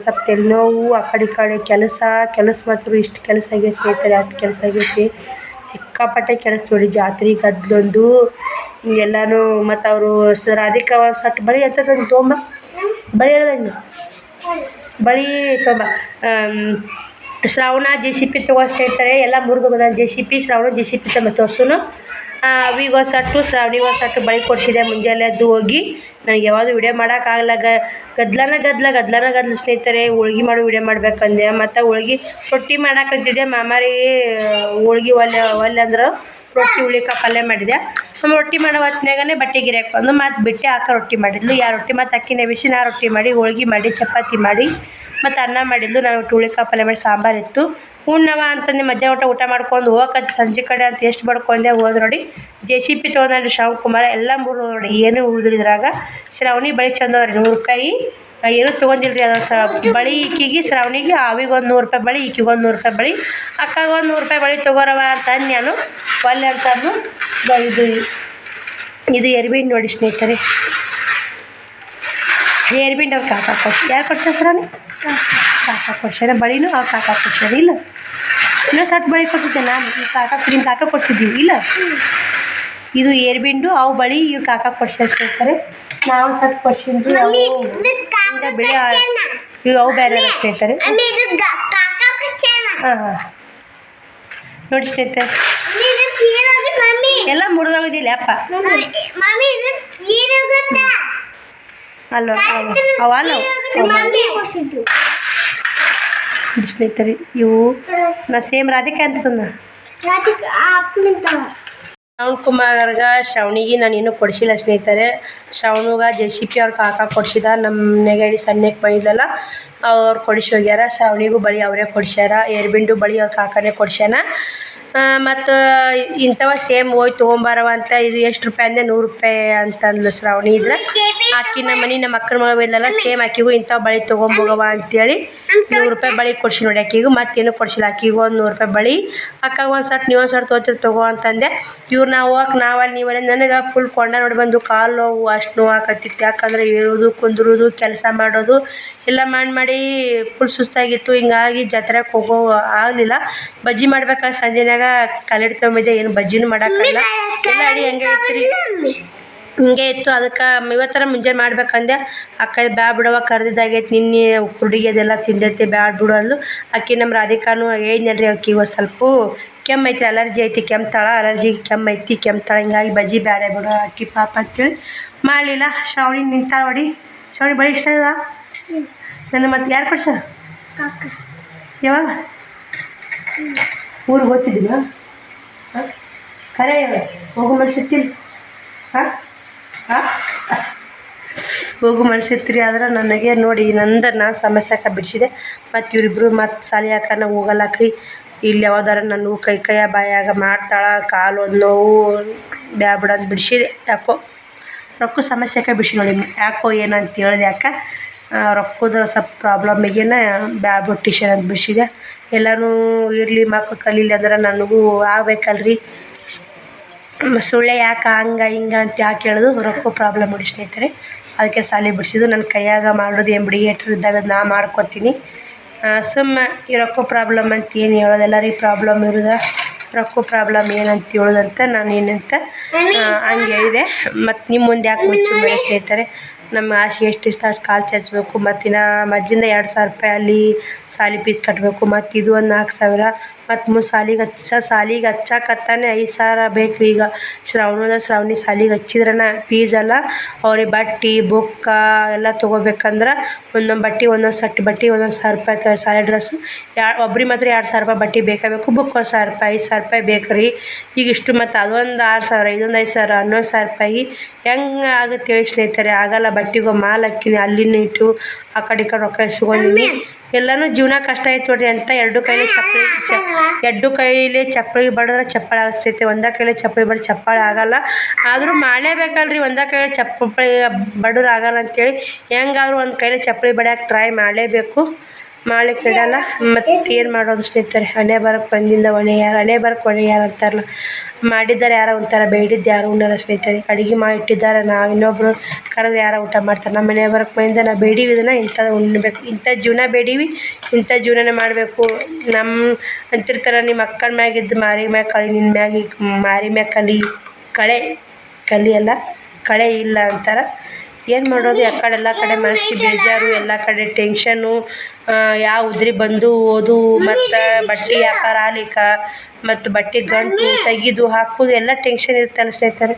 ಸ್ವಲ್ಪ ತಲೆನೋವು, ಆ ಕಡೆ ಈ ಕಡೆ ಕೆಲಸ ಮಾತ್ರ ಇಷ್ಟು ಕೆಲಸ ಆಗೈತಿ ಸ್ನೇಹಿತರೆ. ಅಷ್ಟು ಕೆಲಸ ಆಗೈತಿ, ಸಿಕ್ಕಾಪಟ್ಟೆ ಕೆಲಸ ನೋಡಿ. ಜಾತ್ರೆ ಗದ್ದಲೊಂದು ಎಲ್ಲನೂ. ಮತ್ತು ಅವರು ರಾಧಿಕಾ ಸಟ್ ಬಳಿ ಎತ್ತದಂಗೆ ತೊಗೊಂಬ, ಬಳಿ ಹೇಳ್ದಂಗೆ ಬಳಿ ತೊಗೊಂಬ. ಶ್ರಾವಣ JCP ತೊಗೊಂಡು ಸ್ನೇಹಿತರೆ. ಎಲ್ಲ ಮುರಿದು ಬಂದ JCP, ಶ್ರಾವಣ JCP ತೊಗೊಂಬ ತೋರ್ಸುನು. ಅವಿಗೆ ಒಂದು ಸಟ್ಟು, ಶ್ರಾವಣಿಗೆ ಒಂದು ಸಟ್ಟು ಬಳಿ ಕೊಡಿಸಿದೆ. ಮುಂಜಾನೆ ಎದ್ದು ಹೋಗಿ ನನಗೆ ಯಾವುದು ವಿಡಿಯೋ ಮಾಡೋಕ್ಕಾಗಲ್ಲ. ಗದ್ದಲ ಸ್ನೇಹಿತರೆ. ಹೋಳ್ಗೆ ಮಾಡೋ ವಿಡಿಯೋ ಮಾಡ್ಬೇಕಂದೆ. ಮತ್ತು ಹೋಳ್ಗೆ ರೊಟ್ಟಿ ಮಾಡಾಕಂತಿದ್ದೆ. ಮಾಮಾರಿಗೆ ಹೋಳ್ಗೆ ಒಲ್ಲೆ ಅಂದ್ರೆ ರೊಟ್ಟಿ ಹುಳಿಕಾಯಿ ಪಲ್ಯ ಮಾಡಿದೆ. ನಮ್ಮ ರೊಟ್ಟಿ ಮಾಡೋ ಹೊತ್ನಾಗೇ ಬಟ್ಟೆ ಗಿರಿಯಕ್ಕೆ ಬಂದು ಮತ್ತು ಬಿಟ್ಟೆ ಅಕ್ಕ ರೊಟ್ಟಿ ಮಾಡಿದ್ಲು. ರೊಟ್ಟಿ ಮತ್ತು ಅಕ್ಕಿನ ಬಿಸಿ ನಾ ರೊಟ್ಟಿ ಮಾಡಿ, ಹೋಳ್ಗೆ ಮಾಡಿ, ಚಪಾತಿ ಮಾಡಿ, ಮತ್ತು ಅನ್ನ ಮಾಡಿದ್ಲು. ನಾನು ಹುಳಿಕಾಯಿ ಪಲ್ಯ ಮಾಡಿ, ಸಾಂಬಾರು ಇತ್ತು. ಉಣ್ಣವ ಅಂತಂದು ಮಧ್ಯಾಹ್ನ ಊಟ ಮಾಡ್ಕೊಂಡು ಹೋಗಕ್ಕೆ ಸಂಜೆ ಕಡೆ ಅಂತ ಎಷ್ಟು ಬಡ್ಕೊಂಡೆ ಹೋದ್ ನೋಡಿ. JCP ತೊಗೊಂಡ್ರಿ ಶ್ರಾವಣಕುಮಾರ. ಎಲ್ಲ 3 ನೋಡಿ, ಏನು ಉಳಿದ್ರಿದ್ರಾಗ. ಶ್ರಾವಣಿ ಬಳಿ ಚಂದವ್ರಿ, 100 ರೂಪಾಯಿ. ಏನೂ ತೊಗೊಂಡಿಲ್ರಿ. ಅದು ಬಳಿ ಈಕಿಗೆ, ಶ್ರಾವಣಿಗೆ ಅವಿಗೆ ಒಂದು 100 ರೂಪಾಯಿ ಬಳಿ, ಈಕಿಗೆ ಒಂದು 100 ರೂಪಾಯಿ ಬಳಿ, ಅಕ್ಕಾಗ ಒಂದು 100 ರೂಪಾಯಿ ಬಳಿ ತೊಗೊರವ ಅಂತ ನಾನು ಒಲ್ಲೆ ಅಂತಂದು. ಇದು ಎರ್ಬಿಂಡ್ ನೋಡಿ ಸ್ನೇಹಿತರೆ. ಎರ್ಬಿಂಡ್ ಅವ್ರು ಕಾಕ ಕೊಡ್ಸಿ. ಯಾರು ಕೊಡ್ತಾರೆ ಶ್ರಾವಣಿ? ಕಾಕ ಕೊಡ್ಸ್ಯಾರ. ಬಳಿನೂ ಅವ್ರು ಕಾಕ ಕೊಡ್ಸ್ಯಾರ. ಇಲ್ಲ ಇನ್ನೊಂದು ಸಟ್ ಬಳಿ ಕೊಟ್ಟಿದ್ದೆ ನಾನು. ನಿಮ್ಮ ಕಾಕ ಕೊಡ್ತಿದ್ದೀವಿ ಇಲ್ಲ. ಇದು ಏರ್ಬಿಂಡು, ಅವು ಬಳಿ ಇವ್ರು ಕಾಕ ಕೊಡ್ಸ್ಯಾರ ಸ್ನೇಹಿತರೆ. ನಾವು ಸಟ್ ಕೊಡ್ಸಿದ್ದು ಅವು ಬೆಳೆ ಇವು, ಅವು ಬೇರೆ ಸ್ನೇಹಿತರೆ. ಹಾಂ ನೋಡಿ ಸ್ನೇಹಿತರೆ, ಎಲ್ಲ ಮುರಿದೋಗಿದ್ದಿಲ್ಲ ಅಪ್ಪ. ಅಲ್ವ ಅವಲ್ಲ ಸ್ನೇಹಿತರೆ. ಇವು ನಾ ಸೇಮ್ ರಾಧಿಕಾ ಅಂತ ತಂದ. ಶ್ರಾವಣಕುಮಾರ್ಗ ಶ್ರಾವಣಿಗೆ ನಾನು ಇನ್ನೂ ಕೊಡಿಸಿಲ್ಲ ಸ್ನೇಹಿತರೆ. ಶ್ರಾವಣಿಗೆ JCP ಅವ್ರ ಕಾಕ ಕೊಡಿಸಿದ. ನಮ್ಮ ನೆಗಡಿ ಸಣ್ಣಕ್ಕೆ ಬೈದಲ್ಲ ಅವ್ರು ಕೊಡಿಸಿ ಹೋಗ್ಯಾರ. ಶ್ರಾವಣಿಗೂ ಬಳಿ ಅವರೇ ಕೊಡಿಸ್ಯಾರ. ಏರ್ಬಿಂಡು ಬಳಿ ಅವ್ರ ಕಾಕನೇ ಕೊಡಿಸ್ಯಾನ. ಮತ್ತು ಇಂಥವ ಸೇಮ್ ಹೋಗಿ ತೊಗೊಂಬಾರವ ಅಂತ. ಇದು ಎಷ್ಟು ರೂಪಾಯಿ ಅಂದೆ? 100 ರೂಪಾಯಿ ಅಂತಂದ್ಲು ಶ್ರಾವಣಿ. ಇದ್ರೆ ಆಕಿ ನಮ್ಮ ಮನೆ ನಮ್ಮ ಅಕ್ಕನ ಮಗ ಬೈದಲ್ಲ, ಸೇಮ್ ಆಕಿಗೂ ಇಂಥವು ಬಳಿ ತೊಗೊಂಬೋಗವ ಅಂತೇಳಿ 100 ರೂಪಾಯಿ ಬಳಿ ಕೊಡಿಸಿ ನೋಡಿ. ಆಕಿಗೂ ಮತ್ತೇನು ಕೊಡಿಸಿಲ್ಲ. ಆಕಿಗೂ ಒಂದು 100 ರೂಪಾಯಿ ಬಳಿ, ಅಕ್ಕಾಗ ಒಂದು ಸಟ್ ನೀವು ಒಂದು ಸಟ್ ತೊಗೊತೀರಿ ತೊಗೋ ಅಂತಂದೆ. ಇವ್ರು ನಾವು ಹೋಗಕ್ಕೆ ನಾವಲ್ಲಿ ನೀವಲ್ಲಿ. ನನಗೆ ಫುಲ್ ಕೊಂಡ ನೋಡಿ ಬಂದು ಕಾಲು ನೋವು, ಅಷ್ಟು ನೋವು ಆಕತ್ತಿತ್ತು. ಯಾಕಂದರೆ ಏರೋದು ಕುಂದ್ರೋದು ಕೆಲಸ ಮಾಡೋದು ಎಲ್ಲ ಮಾಡಿ ಫುಲ್ ಸುಸ್ತಾಗಿತ್ತು. ಹಿಂಗಾಗಿ ಜಾತ್ರೆಗೆ ಹೋಗೋ ಆಗಲಿಲ್ಲ. ಬಜ್ಜಿ ಮಾಡ್ಬೇಕಾದ್ರೆ ಸಂಜೆನಾಗ ಕಲ್ಲಡಿ ತೊಗೊಂಬಿದ್ದೆ. ಏನು ಬಜ್ಜಿನೂ ಮಾಡೋಕ್ಕಲ್ಲ, ಎಲ್ಲ ಅಡಿ ಹಂಗೆ ಇತ್ತು ರೀ, ಹಿಂಗೆ ಇತ್ತು. ಅದಕ್ಕೆ ಇವತ್ತರ ಮುಂಜಾನೆ ಮಾಡ್ಬೇಕಂದೆ. ಅಕ್ಕ ಬ್ಯಾಡ ಬಿಡವ ಕರೆದಿದ್ದಾಗೈತೆ, ನಿನ್ನೆ ಕುರುಡಿಗೆ ಅದೆಲ್ಲ ತಿಂದೈತಿ, ಬ್ಯಾಡ ಬಿಡು ಅಂದ್ಲು. ಅಕ್ಕಿ ನಮ್ಮ ರಾಧಿಕಾನು ಹೇಳಿದ್ನಲ್ರಿ, ಅಕ್ಕಿ ಇವತ್ತು ಸ್ವಲ್ಪ ಕೆಮ್ಮು ಐತಿ, ಅಲರ್ಜಿ ಐತಿ, ಕೆಮ್ತಾಳ, ಅಲರ್ಜಿ ಕೆಮ್ಮು ಐತಿ, ಕೆಮ್ತಾಳ. ಹಿಂಗಾಗಿ ಬಜ್ಜಿ ಬ್ಯಾಡ ಬಿಡು ಅಕ್ಕಿ ಪಾಪ ಅಂತೇಳಿ ಮಾಡಲಿಲ್ಲ. ಶ್ರಾವಣಿ ನಿಂತಾಳ ನೋಡಿ. ಶ್ರಾವಣಿ ಬಳಿ ಇಷ್ಟ ಅದ ನನ್ನ. ಮತ್ತೆ ಯಾರು ಕೊಡ್ಸ? ಯಾವಾಗ ಊರಿಗೆ ಹೋಗ್ತಿದ್ದೀನ? ಹಾಂ ಖರೆ ಹೋಗು ಮನ್ಸಿರ್ತೀನಿ. ಹೋಗು ಮನ್ಸಿರ್ತೀರಿ. ಆದ್ರೆ ನನಗೆ ನೋಡಿ ನಂದು ನಾನು ಸಮಸ್ಯೆ ಹಾಕ ಬಿಡಿಸಿದೆ. ಮತ್ತು ಇವರಿಬ್ರು ಮತ್ತು ಸಾಲಿ ಹಾಕ ನಾವು ಹೋಗಲ್ಲಕ್ರಿ. ಇಲ್ಲಿ ಯಾವ್ದಾರ ನಾನು ಕೈಯ ಬಾಯಾಗ ಮಾಡ್ತಾಳೆ, ಕಾಲು ಒಂದು ನೋವು, ಬಿಡಂದು ಬಿಡಿಸಿದೆ. ಯಾಕೋ ರೊಕ್ಕ ಸಮಸ್ಯೆ ಹಾಕ ಬಿಡಿಸಿ ನೋಡಿ. ಯಾಕೋ ಏನಂತ ಹೇಳಿದೆ, ಯಾಕೆ ರೊಕ್ಕದ ಸ್ವಲ್ಪ ಪ್ರಾಬ್ಲಮ್ಮಿಗೇನ ಬ್ಯಾಬಿಟ್ಟಿಷನ್ ಅಂತ ಬಿಡಿಸಿದೆ. ಎಲ್ಲನೂ ಇರಲಿ, ಮಕ್ಕಳು ಕಲೀಲಿ ಅಂದ್ರೆ ನನಗೂ ಆಗ್ಬೇಕಲ್ರಿ. ಸುಳ್ಳೆ ಯಾಕೆ ಹಂಗೆ ಹಿಂಗೆ ಅಂತ ಯಾಕೆ ಹೇಳೋದು, ರೊಕ್ಕ ಪ್ರಾಬ್ಲಮ್ ನೋಡಿ ಸ್ನೇಹಿತರೆ. ಅದಕ್ಕೆ ಸಾಲಿ ಬಿಡಿಸಿದ್ದು. ನನ್ನ ಕೈಯಾಗ ಮಾಡೋದು ಎಂಬ್ರಿಗೇಟ್ರ್ ಇದ್ದಾಗ ನಾ ಮಾಡ್ಕೊತೀನಿ. ಸುಮ್ಮ ಈ ರೊಕ್ಕ ಪ್ರಾಬ್ಲಮ್ ಅಂತ ಏನು ಹೇಳೋದು, ಎಲ್ಲರಿಗೆ ಪ್ರಾಬ್ಲಮ್ ಇರೋದು. ರೊಕ್ಕ ಪ್ರಾಬ್ಲಮ್ ಏನಂತ ಹೇಳೋದಂತ ನಾನು ಏನಂತ ಹಂಗೆ ಹೇಳಿದೆ. ಮತ್ತು ನಿಮ್ಮ ಮುಂದೆ ಯಾಕೆ ಮುಚ್ಚು ಮೇಲೆ ಸ್ನೇಹಿತರೆ, ನಮ್ಮ ಆಸೆಗೆ ಎಷ್ಟು ಇಷ್ಟ ಅಷ್ಟು ಕಾಲು ಚಾಚಬೇಕು. ಮತ್ತು ಇನ್ನು ಮಜ್ಜಿಂದ 2,000 ರೂಪಾಯಿ ಅಲ್ಲಿ ಸಾಲಿ ಫೀಸ್ ಕಟ್ಟಬೇಕು. ಮತ್ತು ಇದು ಒಂದು 4,000 ಮತ್ತು ಸಾಲಿಗೆ ಹಚ್ಚಕತ್ತಾನೆ 5,000 ಬೇಕು ರೀ. ಈಗ ಶ್ರಾವಣಿ ಸಾಲಿಗೆ ಹಚ್ಚಿದ್ರನ ಫೀಸ್ ಎಲ್ಲ ಅವ್ರಿಗೆ ಬಟ್ಟೆ ಬುಕ್ಕ ಎಲ್ಲ ತೊಗೋಬೇಕಂದ್ರೆ ಒಂದೊಂದು ಬಟ್ಟೆ ಒಂದೊಂದು ಸೆಟ್ ಬಟ್ಟೆ 1,000 ರೂಪಾಯಿ ಸಾಲಿ ಡ್ರೆಸ್ಸು. ಒಬ್ರಿಗೆ ಮಾತ್ರ 2,000 ರೂಪಾಯಿ ಬಟ್ಟೆ ಬೇಕು. ಬುಕ್ 1,000 ರೂಪಾಯಿ 5,000 ರೂಪಾಯಿ ಬೇಕು ರೀ. ಈಗ ಇಷ್ಟು ಮತ್ತು ಅದೊಂದು 6,000 ಇದೊಂದು 5,000 11,000 ರೂಪಾಯಿ ಹೆಂಗೆ ಆಗುತ್ತೆ ಹೇಳಿ ಸ್ನೇಹಿತರೆ? ಆಗಲ್ಲ. ಬಟ್ಟೆಗೂ ಮಾಲ್ ಹಾಕಿನಿ, ಅಲ್ಲಿನ ಇಟ್ಟು ಆ ಕಡೆ ಈ ಕಡೆ ರೊಕ್ಕ ಇಸ್ಕೊಂಡಿನಿ. ಎಲ್ಲನೂ ಜೀವನ ಕಷ್ಟ ಆಯ್ತು ನೋಡ್ರಿ ಅಂತ. ಎರಡು ಕೈಲಿ ಚಪ್ಪಲಿ ಬಡಿದ್ರೆ ಚಪ್ಪಾಳೆ ಆಗಿಸ್ತೈತೆ, ಒಂದೇ ಕೈಲಿ ಚಪ್ಪಲಿ ಬಡಿದ್ರೆ ಚಪ್ಪಾಳೆ ಆಗಲ್ಲ. ಆದರೂ ಮಾಡಲೇಬೇಕಲ್ರಿ, ಒಂದೇ ಕೈಲಿ ಚಪ್ಪಲಿ ಬಡಿದ್ರೆ ಆಗಲ್ಲ ಅಂತೇಳಿ ಹೆಂಗಾದ್ರೂ ಒಂದು ಕೈಲಿ ಚಪ್ಪಲಿ ಬಡಿಯೋಕೆ ಟ್ರೈ ಮಾಡಲೇಬೇಕು. ಮಾಡ್ಲಿಕ್ಕೆ ಇಡಲ್ಲ. ಮತ್ತು ಏನು ಮಾಡೋದು ಸ್ನೇಹಿತರೆ? ಹಣೆ ಬರಕ್ಕೆ ಬಂದಿಂದ ಹೊಣೆ ಯಾರು ಅಂತಾರಲ್ಲ, ಮಾಡಿದ್ದಾರೆ ಯಾರೋ ಒಂಥರ, ಬೇಡಿದ್ದು ಯಾರು ಉಣ್ಣಲ್ಲ ಸ್ನೇಹಿತರೆ. ಅಡುಗೆ ಮಾಡಿಟ್ಟಿದ್ದಾರೆ, ನಾವು ಇನ್ನೊಬ್ರು ಕರೆದು ಯಾರೋ ಊಟ ಮಾಡ್ತಾರೆ. ನಮ್ಮ ಮನೆ ಬರಕ್ಕೆ ಬಂದಿಂದ ನಾವು ಬೇಡೀವಿ ಇದನ್ನು, ಇಂಥದ್ದು ಉಣ್ಬೇಕು, ಇಂಥ ಜೀವನ ಬೇಡೀವಿ, ಇಂಥ ಜೀವನನೇ ಮಾಡಬೇಕು. ನಮ್ಮ ಅಂತಿರ್ತಾರೆ, ನಿಮ್ಮ ಅಕ್ಕನ ಮ್ಯಾಗಿದ್ದು ಮಾರಿ ಮ್ಯಾಗ ಕಳಿ, ನಿನ್ನ ಮ್ಯಾಗ ಮಾರಿ ಮ್ಯಾಗ ಕಲಿ ಅಲ್ಲ ಕಳೆ ಇಲ್ಲ ಅಂತಾರೆ. ಏನು ಮಾಡೋದು? ಎಲ್ಲ ಕಡೆ ಮನಸ್ಸಿಗೆ ಬೇಜಾರು, ಎಲ್ಲ ಕಡೆ ಟೆನ್ಷನ್ನು, ಯಾವ ಉದ್ರಿ ಬಂದು ಓದು, ಮತ್ತು ಬಟ್ಟೆ ವ್ಯಾಪಾರ ಆಗ್ಲಿಕ್ಕೆ, ಮತ್ತು ಬಟ್ಟೆ ಗಂಟು ತೆಗೆದು ಹಾಕೋದು ಎಲ್ಲ ಟೆನ್ಷನ್ ಇರುತ್ತಲ್ಲ ಸ್ನೇಹಿತರೆ.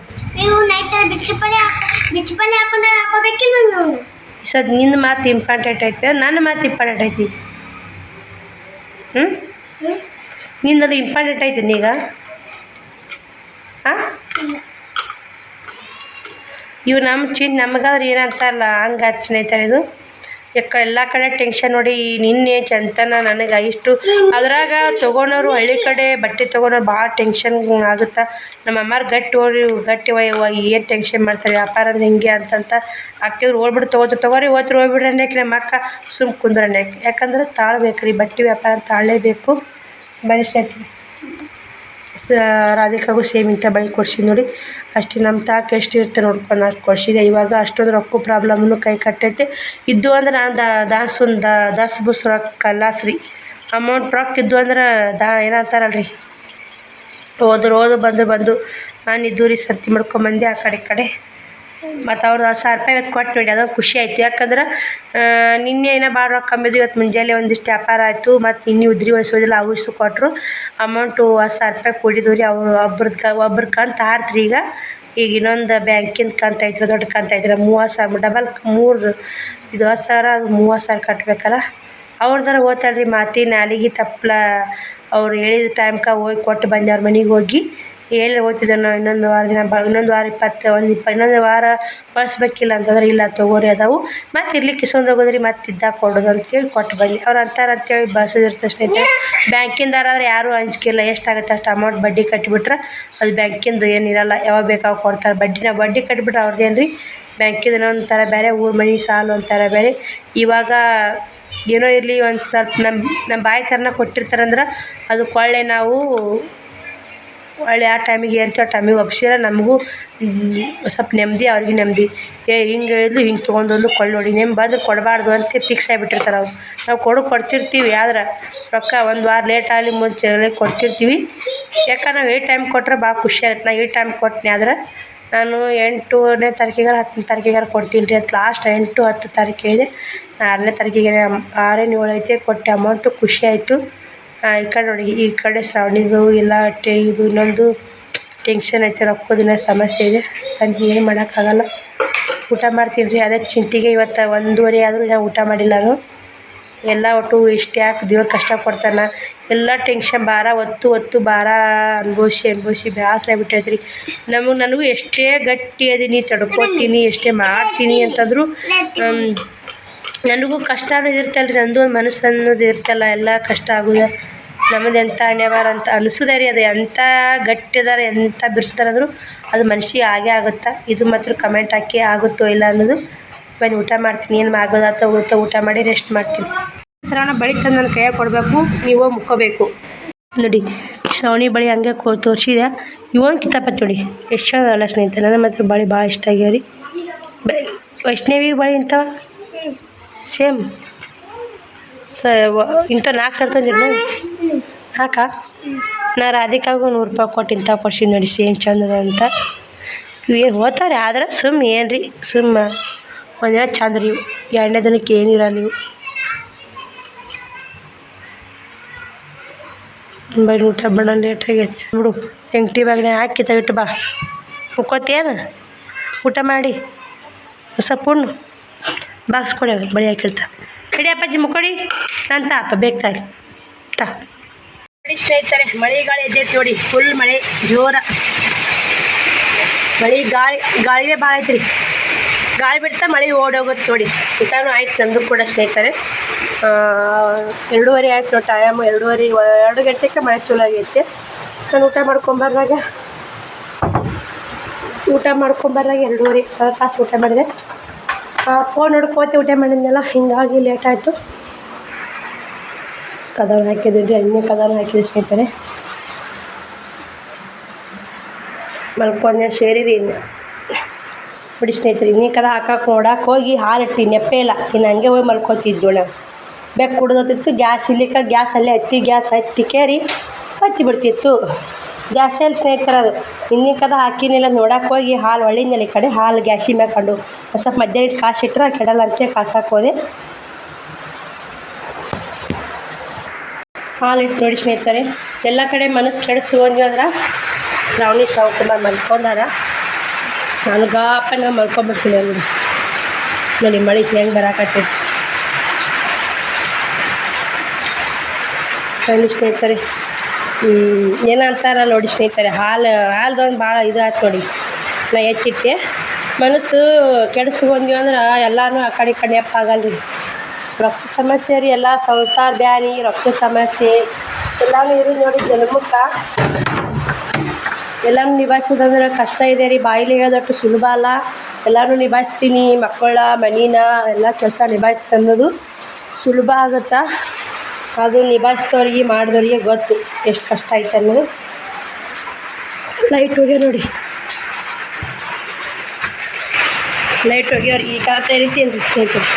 ಸದ್ ನಿನ್ನ ಮಾತು ಇಂಪಾರ್ಟೆಂಟ್ ಐತೆ, ನನ್ನ ಮಾತು ಇಂಪಾರ್ಟೆಂಟ್ ಐತಿ. ನಿಂದದು ಇಂಪಾರ್ಟೆಂಟ್ ಐತಿ ಈಗ. ಹಾಂ, ಇವು ನಮಗಾದ್ರೆ ಏನಂತಾರಲ್ಲ ಹಂಗೆ ಸ್ನೇಹಿತರೆ. ಇದು ಎಲ್ಲ ಕಡೆ ಟೆನ್ಷನ್ ನೋಡಿ. ನಿನ್ನೆ ಚಂತನ ನನಗೆ ಇಷ್ಟು ಅದ್ರಾಗ ತೊಗೊಳೋರು ಹಳ್ಳಿ ಕಡೆ ಬಟ್ಟೆ ತೊಗೊಳೋರು ಭಾಳ ಟೆನ್ಷನ್ ಆಗುತ್ತೆ. ನಮ್ಮ ಅಮ್ಮಾರು ಗಟ್ಟಿ ಏನು ಟೆನ್ಷನ್ ಮಾಡ್ತಾರೆ, ವ್ಯಾಪಾರ ಅಂದ್ರೆ ಹಿಂಗೆ ಅಂತಂತ ಹಾಕಿದ್ರು ಓಡ್ಬಿಟ್ಟು ತೊಗೋರಿ ಹೋಗ್ಬಿಡ್ರಿ ಅನ್ನಕ್ಕೆ ನಮ್ಮ ಅಕ್ಕ ಸುಮ್ಮ ಕುಂದ್ರನ್ನಕ್ಕೆ. ಯಾಕಂದ್ರೆ ತಾಳ್ಬೇಕು ರೀ, ಬಟ್ಟೆ ವ್ಯಾಪಾರ ತಾಳಲೇಬೇಕು. ಬನ್ನಿ ಸ್ನೇಹಿತರೆ, ರಾಧಿಕಾಗೂ ಸೇಮ್ ಇಂಥ ಬಳಿ ಕೊಡ್ಸಿದ್ದು ನೋಡಿ. ಅಷ್ಟೇ ನಮ್ಮ ತಾಕ ಎಷ್ಟು ಇರುತ್ತೆ ನೋಡ್ಕೊಂಡು ಅಷ್ಟು ಕೊಡ್ಸಿದೆ. ಇವಾಗ ಅಷ್ಟೊಂದು ರೊಕ್ಕ ಪ್ರಾಬ್ಲಮ್ನು ಕೈ ಕಟ್ಟೈತೆ. ಇದ್ದು ಅಂದ್ರೆ ನಾನು ದಸ್ ಬುಸ್ ರೊಕ್ಕ ಕಲ್ಲಾಸ್ರಿ ಅಮೌಂಟ್ ರೊಕ್ಕ ಇದ್ದು ಅಂದ್ರೆ ಏನಂತಾರಲ್ರಿ, ಓದು ಬಂದು ನಾನು ಇದ್ದು ರೀ ಸಂತಿ ಮಾಡ್ಕೊಂಬಂದೆ ಆ ಕಡೆ. ಮತ್ತು ಅವ್ರದ್ದು 1,000 ರೂಪಾಯಿ ಇವತ್ತು ಕೊಟ್ಟು ನೋಡಿ, ಅದೊಂದು ಖುಷಿ ಆಯಿತು. ಯಾಕಂದ್ರೆ ನಿನ್ನೆ ಏನೋ ಭಾಳ ರೊಕ್ಕ ಕಮ್ಮಿದ್ದು, ಇವತ್ತು ಮುಂಜಾನೆ ಒಂದಿಷ್ಟು ವ್ಯಾಪಾರ ಆಯಿತು. ಮತ್ತು ನಿನ್ನೆ ಉದ್ರಿ ವಹಿಸೋದಿಲ್ಲ, ಅವು ಇಷ್ಟು ಕೊಟ್ಟರು. ಅಮೌಂಟು 1,000 ರೂಪಾಯಿ ಕೊಡಿದ್ವು ರೀ. ಅವ್ರು ಒಬ್ರ ಕಂತು ಆರ್ತ್ರಿ. ಈಗ ಇನ್ನೊಂದು ಬ್ಯಾಂಕಿನ ಕಂತು ಐತ್ರಿ, ದೊಡ್ಡ ಕಂತು ಐತ್ರಿ, 30,000 ಡಬಲ್ 3 ಇದು 10,000 ಅದು 30,000 ಕಟ್ಟಬೇಕಲ್ಲ. ಅವ್ರದಾರ ಓದ್ತಾಳ್ರಿ, ಮಾತಿ ನಾಲಿಗೆ ತಪ್ಪಲ. ಅವ್ರು ಹೇಳಿದ ಟೈಮ್ಗೆ ಹೋಗಿ ಕೊಟ್ಟು ಬಂದೆ ಅವ್ರ ಮನೆಗೆ ಹೋಗಿ. ಎಲ್ಲಿ ಓದ್ತಿದ್ದೆ ನಾವು ಇನ್ನೊಂದು ವಾರ ಬಳಸ್ಬೇಕಿಲ್ಲ ಅಂತಂದ್ರೆ, ಇಲ್ಲ ತೊಗೋರಿ ಅದಾವು ಮತ್ತು ಇರ್ಲಿಕ್ಕೆ ಇಸ್ಕೊಂಡು ಹೋಗೋದ್ರಿ, ಮತ್ತು ಇದ್ದಾಗ ಕೊಡೋದು ಅಂತೇಳಿ ಕೊಟ್ಟು ಬಂದು. ಅವ್ರು ಅಂತಾರೆ ಅಂತೇಳಿ ಬಳಸೋದಿರ್ತದೆ ಸ್ನೇಹಿತರೆ. ಬ್ಯಾಂಕಿಂದಾರಾದ್ರೆ ಯಾರೂ ಅಂಜಿಕಿಲ್ಲ, ಎಷ್ಟಾಗುತ್ತೆ ಅಷ್ಟು ಅಮೌಂಟ್ ಬಡ್ಡಿ ಕಟ್ಟಿಬಿಟ್ರೆ ಅದು ಬ್ಯಾಂಕಿಂದು ಏನಿರಲ್ಲ, ಯಾವಾಗ ಬೇಕಾವಾಗ ಕೊಡ್ತಾರೆ. ಬಡ್ಡಿ ಕಟ್ಟಿಬಿಟ್ರೆ ಅವ್ರದ್ದೇನು ರೀ, ಬ್ಯಾಂಕಿಂದ ಒಂಥರ ಬೇರೆ, ಊರ ಮನೆ ಸಾಲು ಒಂಥರ ಬೇರೆ. ಇವಾಗ ಏನೋ ಇರಲಿ, ಒಂದು ಸ್ವಲ್ಪ ನಮ್ಮ ಬಾಯಿ ಥರನ ಕೊಟ್ಟಿರ್ತಾರಂದ್ರೆ ಅದು ಕೊಳ್ಳೆ ನಾವು ಒಳ್ಳೆ ಆ ಟೈಮಿಗೆ ಏರ್ತೀವಿ, ಆ ಟೈಮಿಗೆ ಒಪ್ಸಿರ ನಮಗೂ ಸ್ವಲ್ಪ ನೆಮ್ಮದಿ, ಅವ್ರಿಗೆ ನೆಮ್ಮದಿ. ಹಿಂಗೆ ಹೇಳಿದ್ಲು ಹಿಂಗೆ ತೊಗೊಂಡು ಕೊಳ್ಳಿ ನೋಡಿ, ಬಂದ್ರೆ ಕೊಡಬಾರ್ದು ಅಂತ ಫಿಕ್ಸ್ ಆಗಿಬಿಟ್ಟಿರ್ತಾರೆ ಅವ್ರು. ನಾವು ಕೊಡ್ತಿರ್ತೀವಿ, ಆದ್ರೆ ರೊಕ್ಕ ಒಂದು ವಾರ ಲೇಟ್ ಆಗಲಿ ಮುಂಚೆ ಕೊಡ್ತಿರ್ತೀವಿ. ಯಾಕಂದ್ರೆ ನಾವು ಈ ಟೈಮ್ ಕೊಟ್ಟರೆ ಭಾಳ ಖುಷಿ ಆಗುತ್ತೆ. ನಾನು ಈ ಟೈಮ್ ಕೊಟ್ಟನೆ ಆದ್ರೆ ನಾನು 8ನೇ ತಾರೀಕಿಗಾರ 10ನೇ ತಾರೀಕಿಗಾರ ಕೊಡ್ತೀನಿ ರೀ ಅಂತ ಲಾಸ್ಟ್ 8, 10 ತಾರೀಕು ಇದೆ. 6ನೇ ತಾರೀಕಿಗೆ 6, 7 ಐತೆ ಕೊಟ್ಟೆ ಅಮೌಂಟು. ಖುಷಿ ಆಯಿತು. ಈ ಕಡೆ ನೋಡಿ, ಈ ಕಡೆ ಶ್ರಾವಣಿದು ಎಲ್ಲ ಇದು ಇನ್ನೊಂದು ಟೆನ್ಷನ್ ಐತೆ, ರೊಕ್ಕದಿನ ಸಮಸ್ಯೆ ಇದೆ ಅಂತ ಏನು ಮಾಡೋಕ್ಕಾಗಲ್ಲ. ಊಟ ಮಾಡ್ತೀನಿ ರೀ, ಅದೇ ಚಿಂತೆಗೆ ಇವತ್ತು 1:30 ಆದರೂ ನಾವು ಊಟ ಮಾಡಿಲ್ಲ. ನಾನು ಎಲ್ಲ ಒಟ್ಟು ಇಷ್ಟು ಯಾಕೆ ದೇವ್ರು ಕಷ್ಟ ಕೊಡ್ತಾನೆ, ಎಲ್ಲ ಟೆನ್ಷನ್ ಭಾರ ಒತ್ತು ಭಾರ ಅನುಭವಿಸಿ ಬೇಸರ ಆಗ್ಬಿಟ್ಟೈತೆ ರೀ. ನನಗೂ ಎಷ್ಟೇ ಗಟ್ಟಿ ಅದೀನಿ, ತಡ್ಕೋತೀನಿ, ಎಷ್ಟೇ ಮಾಡ್ತೀನಿ ಅಂತಂದರೂ ನನಗೂ ಕಷ್ಟ ಅನ್ನೋದು ಇರ್ತಲ್ಲ ರೀ. ನಂದು ಒಂದು ಮನಸ್ಸು ಅನ್ನೋದು ಇರ್ತಲ್ಲ, ಎಲ್ಲ ಕಷ್ಟ ಆಗೋದು ನಮ್ಮದು ಎಂಥ ಹಣೆಬಾರ ಅಂತ ಅನಿಸೋದೇ ರೀ. ಅದು ಎಂಥ ಗಟ್ಟಿದಾರೆ, ಎಂಥ ಬಿರ್ಸ್ತಾರಂದ್ರೂ ಅದು ಮನುಷ್ಯ ಆಗೇ ಆಗುತ್ತೆ. ಇದು ಮಾತ್ರ ಕಮೆಂಟ್ ಹಾಕಿ ಆಗುತ್ತೋ ಇಲ್ಲ ಅನ್ನೋದು. ಬನ್ನಿ ಊಟ ಮಾಡ್ತೀನಿ, ಏನು ಆಗೋದಾತ ಹೋಗುತ್ತೋ ಊಟ ಮಾಡಿ ರೆಸ್ಟ್ ಮಾಡ್ತೀನಿ. ಶ್ರಾವಣ ಬಳಿ ತಂದು ನನ್ನ ಕೈಯಾಗ ಕೊಡಬೇಕು, ನೀವು ಮುಕ್ಕೋಬೇಕು ನೋಡಿ. ಶ್ರಾವಣಿ ಬಳಿ ಹಂಗೆ ತೋರಿಸಿದೆ. ಇವೊಂದು ಕಿತಾಪತಿ ನೋಡಿ ಎಷ್ಟು ಚೆನ್ನಾಗಲ್ಲ ಸ್ನೇಹಿತರೆ. ನನ್ನ ಮಾತ್ರ ಬಳಿ ಭಾಳ ಇಷ್ಟ ಆಗ್ಯಾವ ರೀ. ವೈಷ್ಣವಿಗೆ ಬಳಿ ಇಂಥವ ಸೇಮ್ ಇಂಥ 4 ಶರ್ಟ್ ತಂದಿರಿ ಹಾಕಾ ನಾ ರಾಧಿಕಾಗೂ $100 ಕೊಟ್ಟು ಇಂಥ ಕೊಡ್ಸಿದ್ದು ನೋಡಿ ಸೇಮ್ ಚಂದದ ಅಂತ ಏನು ಹೋಗ್ತಾರೆ ಆದ್ರೆ ಸುಮ್ಮ ಏನು ರೀ ಸುಮ್ಮ ಒಂದಿನ ಚಂದ ರೀ ಇವು 2ನೇ ದಿನಕ್ಕೆ ಏನಿರಲ್ಲ ನೀವು ಬರೀ ಊಟ ಬೇಡ ಲೇಟ್ ಆಗೈತಿ ಬಿಡು ಎಂಟಿ ಬಾಗ್ನೆ ಹಾಕಿ ತೆಗಿಟ್ಟು ಬಾ ಮುಕ್ಕೋತೇನು ಊಟ ಮಾಡಿ ಸ್ವಲ್ಪ ಹುಣ್ಣು ಬಾಕ್ಸ್ ಕೊಡಿ ಬಳಿ ಹಾಕಿರ್ತಾ ಕಡಿ ಅಪ್ಪಾಜಿ ಮುಕ್ಕೊಡಿ ನಾನು ತಾಪ ಬೇಕು ತಾರಿ ತಾ ನೋಡಿ ಸ್ನೇಹಿತರೆ ಮಳೆ ಗಾಳಿ ಎದ್ದೈತಿ ನೋಡಿ ಫುಲ್ ಮಳೆ ಜೋರ ಮಳೆ ಗಾಳಿನೇ ಭಾಳ ಐತ್ರಿ ಗಾಳಿ ಬಿಡ್ತಾ ಮಳೆ ಓಡೋಗುತ್ತೆ ನೋಡಿ ಊಟನೂ ಆಯ್ತು ನಂದು ಕೂಡ ಸ್ನೇಹಿತರೆ 2:30 ಆಯ್ತು ನೋಡಿ ಟೈಮ್ 2 ಗಂಟೆಗೆ ಮಳೆ ಚಲೋ ಆಗೈತೆ ನಾನು ಊಟ ಮಾಡ್ಕೊಂಬರ್ದಾಗ 2:30 ತಾಸು ಊಟ ಮಾಡಿದೆ ಫೋನ್ ನೋಡ್ಕೋತೆ ಊಟ ಮಾಡಿದ್ನಲ್ಲ ಹಿಂಗಾಗಿ ಲೇಟ್ ಆಯಿತು ಕದನ ಹಾಕಿದ್ರಿ ಎಣ್ಣೆ ಕದನ ಹಾಕಿದ್ವಿ ಸ್ನೇಹಿತರೆ ಮಲ್ಕೊಂಡೆ ಸೇರಿರಿ ನೋಡಿ ಸ್ನೇಹಿತರೆ ಇನ್ನೀ ಕದ ಹಾಕಕ್ಕೆ ನೋಡಕ್ಕೆ ಹೋಗಿ ಹಾಲು ಇಟ್ಟು ನೆಪ್ಪೇ ಇಲ್ಲ ಇನ್ನು ಹಂಗೆ ಹೋಗಿ ಮಲ್ಕೊತಿದ್ವಿ ನಾವು ಬೆಕ್ಕು ಕುಡ್ದೋತಿತ್ತು ಗ್ಯಾಸ್ ಇಲ್ಲಿಕ ಗ್ಯಾಸ್ ಅಲ್ಲೇ ಗ್ಯಾಸ್ ಹತ್ತಿ ಕೇರಿ ಹತ್ತಿ ಬಿಡ್ತಿತ್ತು ಗ್ಯಾಸ್ ಎಲ್ಲಿ ಸ್ನೇಹಿತರೆ ಅದು ಇನ್ನೀ ಕದ ಹಾಕಿನಿಲ್ಲ ನೋಡಕ್ಕೆ ಹೋಗಿ ಹಾಲು ಒಳ್ಳಿದ್ನಲ್ಲ ಈ ಕಡೆ ಹಾಲು ಗ್ಯಾಸಿನ ಮ್ಯಾಗ ಕಂಡು ಸ್ವಲ್ಪ ಮಧ್ಯ ಇಟ್ಟು ಕಾಸಿಟ್ರೆ ಕೆಡಲ್ಲ ಅಂತ ಕಾಸಕ್ಕೆ ಹೋದೆ ಹಾಲು ಇಟ್ಟು ನೋಡಿ ಸ್ನೇಹಿತರೆ ಎಲ್ಲ ಕಡೆ ಮನಸ್ಸು ಕೆಡಿಸ್ಕೊಂಡ್ವಿ ಅಂದ್ರೆ ಶ್ರಾವಣಿ ಸಾವುಕುಮಾರ್ ಮಲ್ಕೊಂಡಾರ ನಾನು ಗಾಪನ ಮಲ್ಕೊಂಡ್ಬಿಡ್ತೀನಿ ನೋಡಿ ನೋಡಿ ಮಳೆ ಹೆಂಗೆ ಬರಾಕತ್ತೈತಿ ನೋಡಿ ಸ್ನೇಹಿತರೆ ಏನಂತಾರ ನೋಡಿ ಸ್ನೇಹಿತರೆ ಹಾಲ್ದೊಂದು ಭಾಳ ಇದಾಯ್ತು ನೋಡಿ ನಾ ಎತ್ತಿಟ್ಟೆ ಮನಸ್ಸು ಕೆಡಿಸ್ಕೊಂಡ್ವಿ ಅಂದ್ರೆ ಎಲ್ಲನೂ ಆ ಕಡೆ ಅಪ್ಪ ಆಗಲ್ಲ ರೀ ರೊಕ್ಕ ಸಮಸ್ಯೆ ರೀ ಎಲ್ಲ ಸಂಸಾರ ಬ್ಯಾನಿ ರೊಕ್ಕ ಸಮಸ್ಯೆ ಎಲ್ಲನೂ ಇರೋದು ನೋಡಿ ಜನ್ಮಕ್ಕೆ ಎಲ್ಲನೂ ನಿಭಾಯಿಸೋದಂದ್ರೆ ಕಷ್ಟ ಇದೆ ರೀ ಬಾಯಿಲಿ ಹೇಳೋದಟ್ಟು ಸುಲಭ ಅಲ್ಲ ಎಲ್ಲನೂ ನಿಭಾಯಿಸ್ತೀನಿ ಮಕ್ಕಳ ಮನೀನ ಎಲ್ಲ ಕೆಲಸ ನಿಭಾಯಿಸ್ತೀನಿ ಅನ್ನೋದು ಸುಲಭ ಆಗುತ್ತಾ ಅದು ನಿಭಾಯಿಸಿದವ್ರಿಗೆ ಮಾಡಿದವ್ರಿಗೆ ಗೊತ್ತು ಎಷ್ಟು ಕಷ್ಟ ಐತೆ ಅನ್ನೋದು ಲೈಟ್ ಹೋಗ್ಯ ನೋಡಿ ಲೈಟ್ ಹೋಗ್ಯವ್ರು ಈ ಕಾಲದ ರೀತಿ ಏನು ಸ್ನೇಹಿತರೆ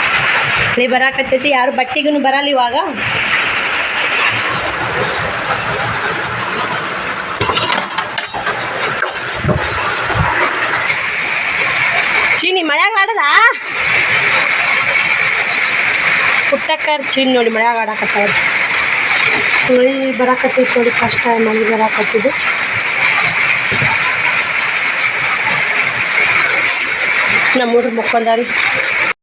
ಮಳೆ ಬರಾಕತ್ತೈತಿ ಯಾರು ಬಟ್ಟೆಗೂ ಬರಲ್ಲ ಇವಾಗ ಚೀನಿ ಮಳೆಯಾಗ ಆಡದ ಪುಟ್ಟಕ್ಕರ್ ಚೀನಿ ನೋಡಿ ಮಳೆಯಾಗ ಆಡಕತ್ತಾವ ಮಳೆ ಬರಾಕತ್ತೈತಿ ನೋಡಿ ಕಷ್ಟ ಮಳೆ ಬರಾಕತ್ತಿದ್ದು ನಮ್ಮ ಹುಡ್ರು ಮಕ್ಕೊಂಡಾರಿ